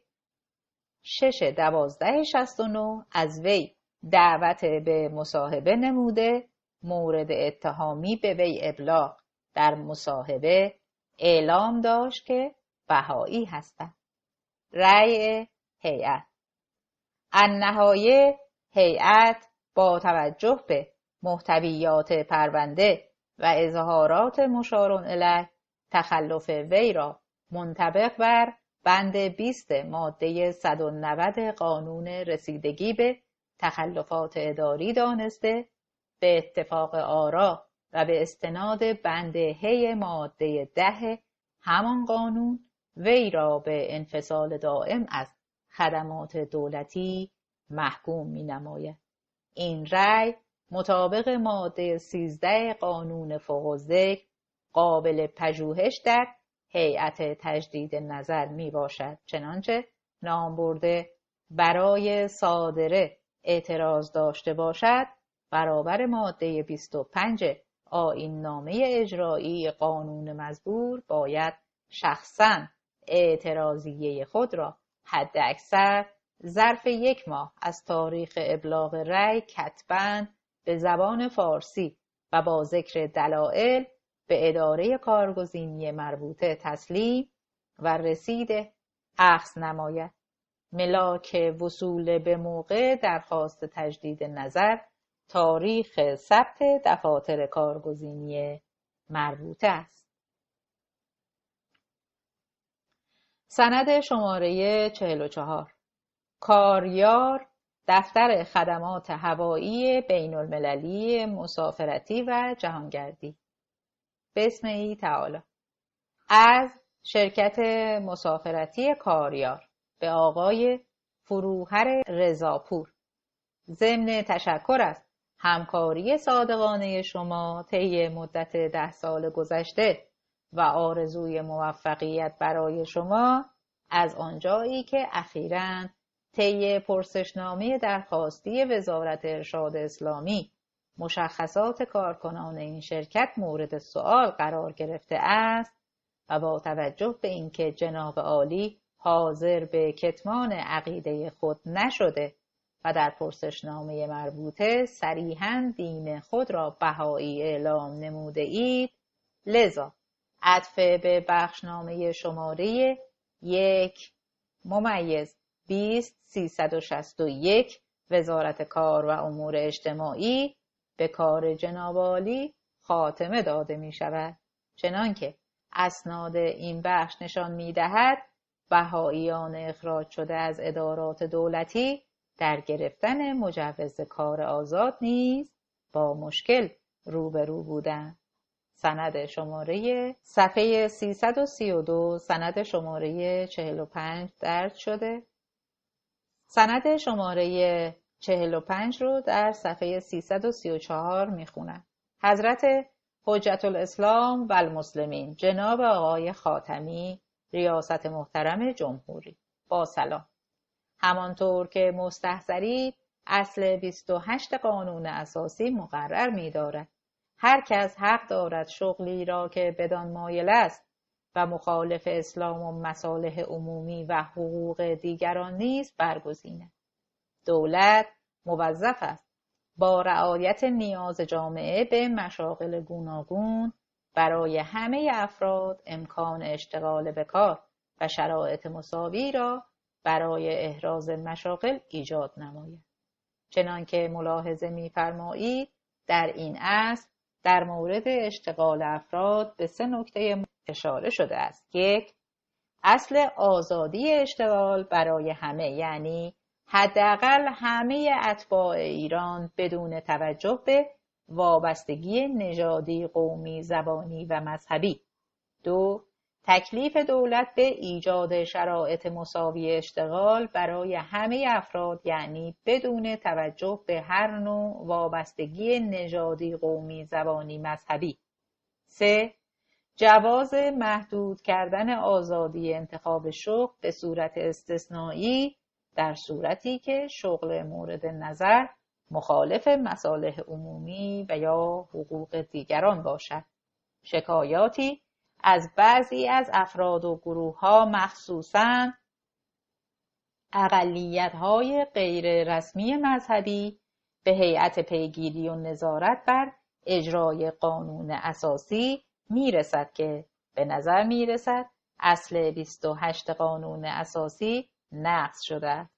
6/12/69 از وی دعوت به مصاحبه نموده، مورد اتهامی به وی ابلاغ در مصاحبه اعلام داشت که بهایی هستند. رأی هیئت: النهایه هیئت با توجه به محتویات پرونده و اظهارات مشار الیه تخلف وی را منطبق بر بند 20 ماده 190 قانون رسیدگی به تخلفات اداری دانسته، به اتفاق آرا و به استناد بند هی ماده 10 همان قانون وی را به انفصال دائم از خدمات دولتی محکوم می نماید. این رأی مطابق ماده 13 قانون فوق الذکر قابل پژوهش در هیئت تجدید نظر می باشد، چنانچه نامبرده برای صادره اعتراض داشته باشد برابر ماده 25 آیین نامه اجرایی قانون مزبور باید شخصاً اعتراضیه خود را حداکثر ظرف 1 ماه از تاریخ ابلاغ رأی کتباً به زبان فارسی و با ذکر دلایل به اداره کارگزینی مربوطه تسلیم و رسید اخذ نماید. ملاک وصول به موقع درخواست تجدید نظر تاریخ ثبت دفاتر کارگزینی مربوطه است. سند شماره 44 کاریار دفتر خدمات هوایی بین المللی مسافرتی و جهانگردی. بسم تعالی. از شرکت مسافرتی کاریار به آقای فروهر رضاپور ضمن تشکر از همکاری صادقانه شما طی مدت 10 سال گذشته و آرزوی موفقیت برای شما از آنجایی که اخیراً طی پرسشنامه درخواستی وزارت ارشاد اسلامی مشخصات کارکنان این شرکت مورد سؤال قرار گرفته است و با توجه به اینکه جناب عالی حاضر به کتمان عقیده خود نشده و در پرسشنامه مربوطه صریحاً دین خود را بهایی اعلام نموده اید، لذا عطف به بخشنامه شماره 1/20/361 وزارت کار و امور اجتماعی به کار جناب عالی خاتمه داده می شود، چنانکه اسناد این بخش نشان می دهد بهائیان اخراج شده از ادارات دولتی در گرفتن مجوز کار آزاد نیز با مشکل روبرو بودند. سند شماره صفحه 332 سند شماره 45 درج شده. سند شماره 45 رو در صفحه 334 میخونم. حضرت حجت الاسلام و المسلمین جناب آقای خاتمی ریاست محترم جمهوری با سلام. همانطور که مستحضرید اصل 28 قانون اساسی مقرر می‌دارد هر کس حق دارد شغلی را که بدان مایل است و مخالف اسلام و مصالح عمومی و حقوق دیگران نیز برگزیند. دولت موظف است با رعایت نیاز جامعه به مشاغل گوناگون برای همه افراد امکان اشتغال به کار و شرایط مساوی را برای احراز مشاغل ایجاد نماید. چنانکه ملاحظه می‌فرمایید در این اصل در مورد اشتغال افراد به 3 نکته اشاره شده است. 1. اصل آزادی اشتغال برای همه، یعنی حداقل همه اتباع ایران بدون توجه به وابستگی نژادی، قومی، زبانی و مذهبی. 2. تکلیف دولت به ایجاد شرایط مساوی اشتغال برای همه افراد، یعنی بدون توجه به هر نوع وابستگی نژادی، قومی، زبانی، مذهبی. 3. جواز محدود کردن آزادی انتخاب شغل به صورت استثنایی در صورتی که شغل مورد نظر مخالف مصالح عمومی و یا حقوق دیگران باشد. شکایاتی از بعضی از افراد و گروه‌ها مخصوصاً اقلیت‌های غیر رسمی مذهبی به هیئت پیگیری و نظارت بر اجرای قانون اساسی میرسد که به نظر میرسد اصل 28 قانون اساسی نقض شده است.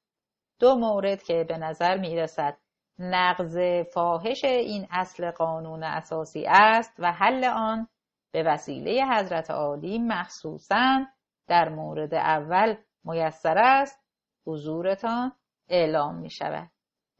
2 مورد که به نظر میرسد نقض فاحش این اصل قانون اساسی است و حل آن به وسیله حضرت عالی مخصوصاً در مورد اول میسر است حضورتان اعلام می شود.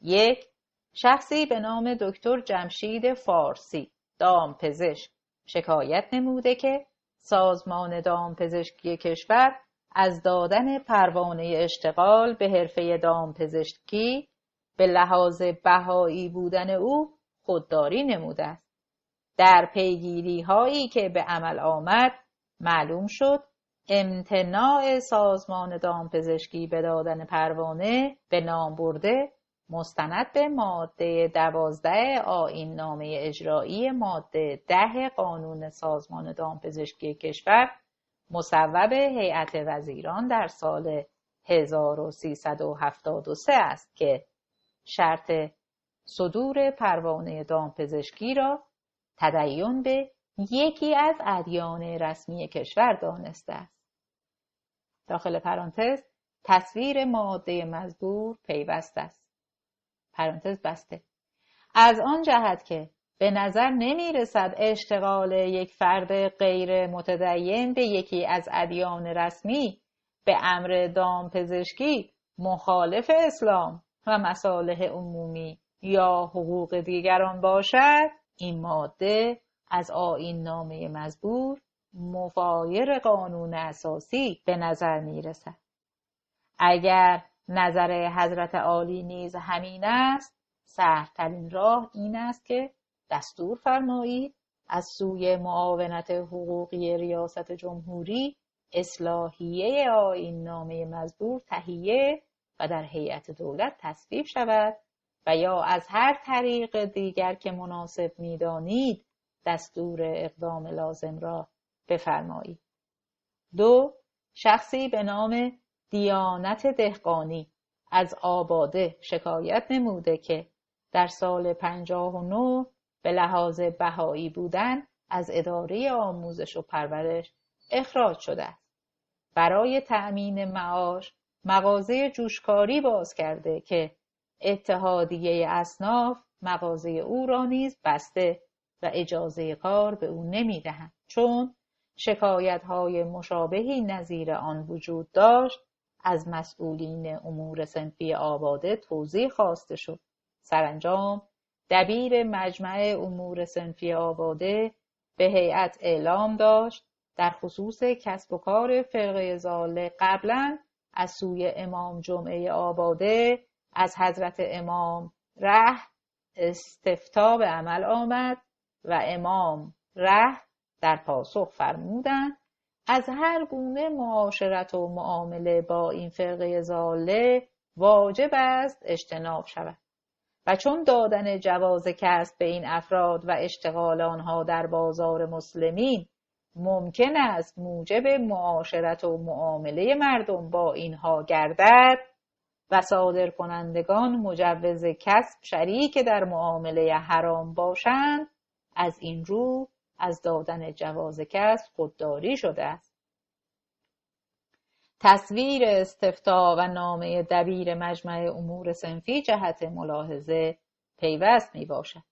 1. شخصی به نام دکتر جمشید فارسی دامپزشک شکایت نموده که سازمان دامپزشکی کشور از دادن پروانه اشتغال به حرفه دامپزشکی به لحاظ بهایی بودن او خودداری نموده است. در پیگیری هایی که به عمل آمد معلوم شد امتناع سازمان دامپزشکی به دادن پروانه به نام برده مستند به ماده 12 آیین نامه اجرایی ماده 10 قانون سازمان دامپزشکی کشور مصوب هیئت وزیران در سال 1373 است که شرط صدور پروانه دامپزشکی را تدین به یکی از ادیان رسمی کشور دانسته است. داخل پرانتز تصویر ماده مذکور پیوست است. پرانتز بسته. از آن جهت که به نظر نمی رسد اشتغال یک فرد غیر متدین به یکی از ادیان رسمی به امر دامپزشکی مخالف اسلام و مصالح عمومی یا حقوق دیگران باشد، این ماده از آیین نامه مذکور مغایر قانون اساسی به نظر می رسد. اگر نظر حضرت عالی نیز همین است، سهل‌ترین راه این است که دستور فرمایید از سوی معاونت حقوقی ریاست جمهوری اصلاحیه آیین نامه مذکور تهیه و در هیئت دولت تصویب شود و یا از هر طریق دیگر که مناسب می‌دانید دستور اقدام لازم را بفرمایید. 2. شخصی به نام دیانت دهقانی از آباده شکایت نموده که در سال 59 به لحاظ بهایی بودن از اداره آموزش و پرورش اخراج شده است. برای تأمین معاش مغازه جوشکاری باز کرده که اتحادیه اصناف مغازه او را نیز بسته و اجازه کار به او نمی‌دهند. چون شکایت‌های مشابهی نظیر آن وجود داشت، از مسئولین امور صنفی آباده توضیح خواسته شد. سرانجام دبیر مجمع امور صنفی آباده به هیئت اعلام داشت در خصوص کسب و کار فرقه ضاله قبلا از سوی امام جمعه آباده از حضرت امام ره استفتاء به عمل آمد و امام ره در پاسخ فرمودند از هر گونه معاشرت و معامله با این فرقه ضاله واجب است اجتناب شود. و چون دادن جواز کسب به این افراد و اشتغال آنها در بازار مسلمین ممکن است موجب معاشرت و معامله مردم با اینها گردد و صادرکنندگان مجوز کسب شریک در معامله حرام باشند، از این رو از دادن جواز کسب خودداری شده است. تصویر استفتاء و نامه دبیر مجمع امور صنفی جهت ملاحظه پیوست می باشد.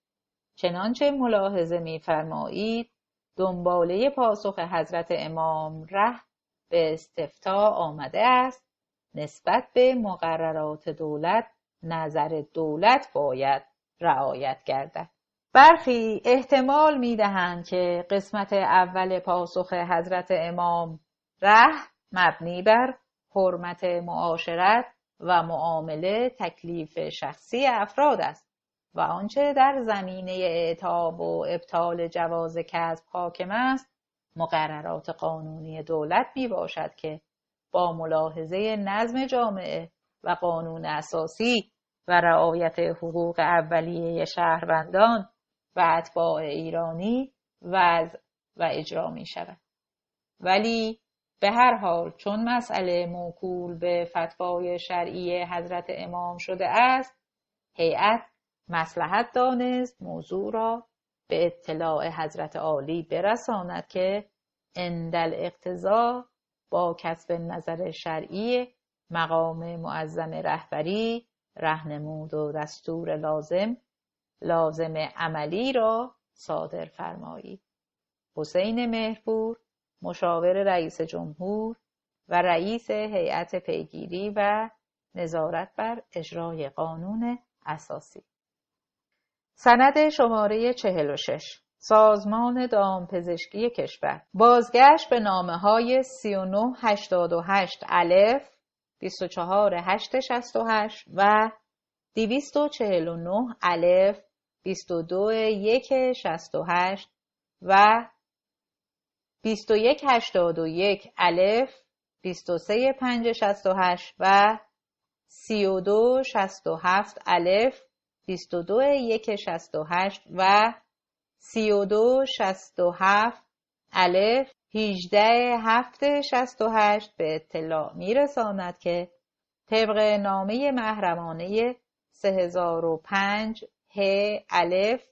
چنانچه ملاحظه می فرمایید دنباله پاسخ حضرت امام ره به استفتاء آمده است نسبت به مقررات دولت نظر دولت باید رعایت گردد. برخی احتمال می دهند که قسمت اول پاسخ حضرت امام ره مبنی بر حرمت معاشرت و معامله تکلیف شخصی افراد است و آنچه در زمینه اعتاب و ابطال جواز کسب حاکم است مقررات قانونی دولت می باشد که با ملاحظه نظم جامعه و قانون اساسی و رعایت حقوق اولیه شهروندان و اتباع ایرانی وضع و اجرا می شود. ولی به هر حال چون مسئله موکول به فتوای شرعی حضرت امام شده است، هیئت مصلحت دانست موضوع را به اطلاع حضرت عالی برساند که عند الاقتضا با کسب نظر شرعی مقام معظم رهبری راهنمود و دستور لازم عملی را صادر فرمایید. حسین مهرپور، مشاور رئیس جمهور و رئیس هیئت پیگیری و نظارت بر اجرای قانون اساسی. سند شماره 46 سازمان دامپزشکی کشور. بازگشت به نامه‌های 3988 الف 24868 و 249 الف 22168 و 2181 الف 23568 و 3267 الف 22168 و 3267 الف 18768 به اطلاع میرساند که طبق نامه محرمانه 3005 ه الف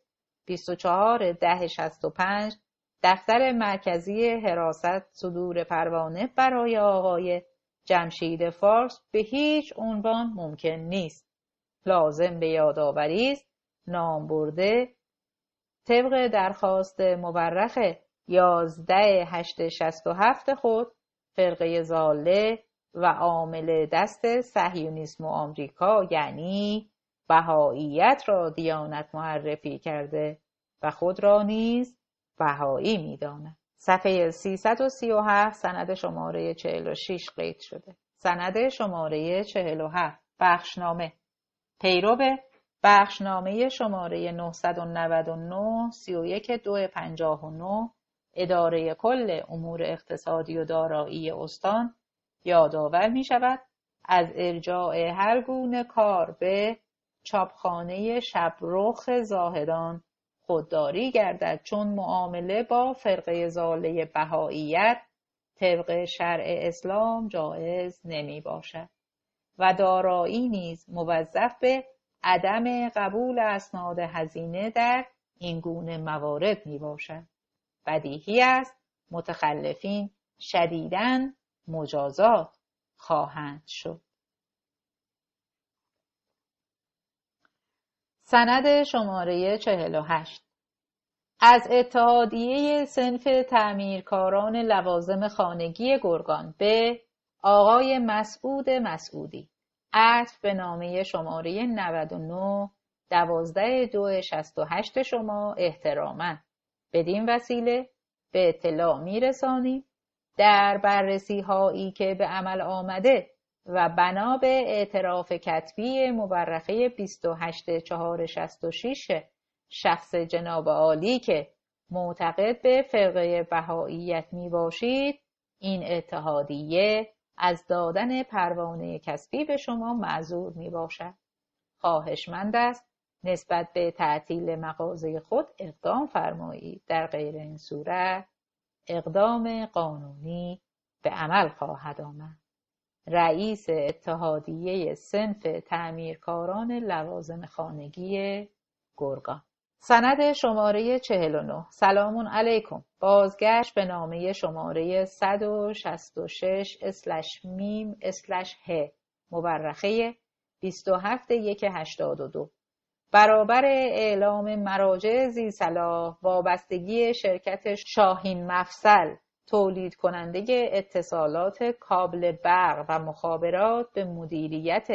24/1065 دفتر مرکزی حراست صدور پروانه برای آقای جمشید فارس به هیچ عنوان ممکن نیست. لازم به یادآوری است نامبرده طبق درخواست مورخ 11/867 خود فرقه ضاله و عامل دست صهیونیسم آمریکا یعنی بهائیت را دیانت معرفی کرده و خود را نیز بهایی می‌داند. صفحه 337 سند شماره 46 قید شده. سند شماره 47 بخشنامه پیرو بخشنامه شماره 999 31/2/59 اداره کل امور اقتصادی و دارایی استان یادآور می شود از ارجاع هر گونه کار به چاپخانه شبرخ زاهدان خودداری گردد، چون معامله با فرقه ضاله بهائیت طبق شرع اسلام جایز نمی باشد و دارایی نیز موظف به عدم قبول اسناد هزینه در این گونه موارد می باشد. بدیهی است متخلفین شدیداً مجازات خواهند شد. سند شماره 48 از اتحادیه صنف تعمیرکاران لوازم خانگی گرگان به آقای مسعود مسعودی عطف به نامه شماره 99 12/2/68 شما احتراما بدین وسیله به اطلاع می‌رسانیم در بررسی هایی که به عمل آمده و بنا به اعتراف کتبی مورخه 28/466 شخص جناب عالی که معتقد به فرقه بهائیت می باشید، این اتحادیه از دادن پروانه کسبی به شما معذور می باشد. خواهشمند است نسبت به تعطیل مغازه خود اقدام فرمایید. در غیر این صورت اقدام قانونی به عمل خواهد آمد. رئیس اتحادیه صنف تعمیرکاران لوازم خانگی گرگان. سند شماره 49. سلام علیکم. بازگشت به نامه شماره 166/م/ه مورخه 27/1/82 برابر اعلام مراجع ذی‌صلاح وابستگی شرکت شاهین مفصل تولید کننده اتصالات کابل برق و مخابرات به مدیریت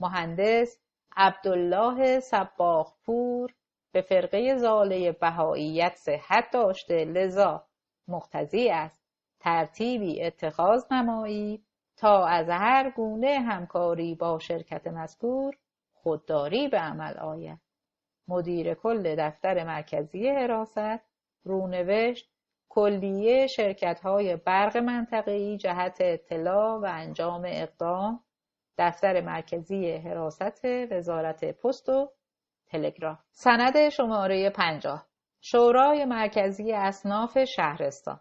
مهندس عبدالله صباغپور به فرقه ضاله بهائیت صحت داشته، لذا مقتضی است ترتیبی اتخاذ نمایید تا از هر گونه همکاری با شرکت مذکور خودداری به عمل آید. مدیر کل دفتر مرکزی حراست رونوشت کلیه شرکت‌های برق منطقه‌ای جهت اطلاع و انجام اقدام، دفتر مرکزی حراست وزارت پست و تلگراف. سند شماره 50. شورای مرکزی اصناف شهرستان.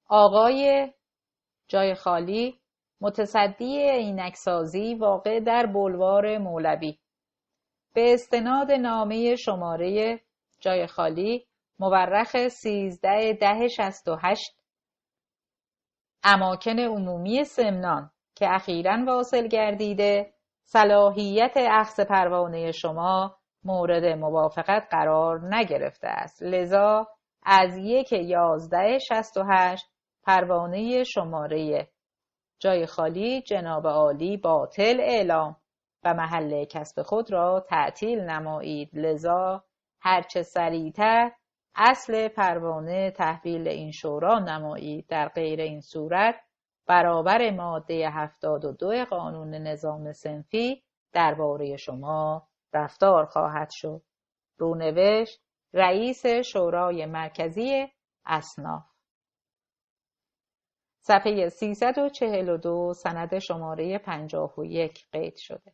آقای جای خالی، متصدی عینکسازی واقع در بولوار مولوی، به استناد نامه شماره جای خالی مورخ 13/1068 اماکن عمومی سمنان که اخیراً واصل گردیده، صلاحیت اخذ پروانه شما مورد موافقت قرار نگرفته است، لذا از 1/11/68 پروانه شماره جای خالی جناب عالی باطل اعلام و محل کسب خود را تعطیل نمایید. لذا هرچه سریعتر اصل پروانه تحویل این شورا نمایید. در غیر این صورت برابر ماده 72 قانون نظام صنفی درباره شما رفتار خواهد شد. رونوشت رئیس شورای مرکزی اصناف. صفحه 342 سند شماره 51 قید شده.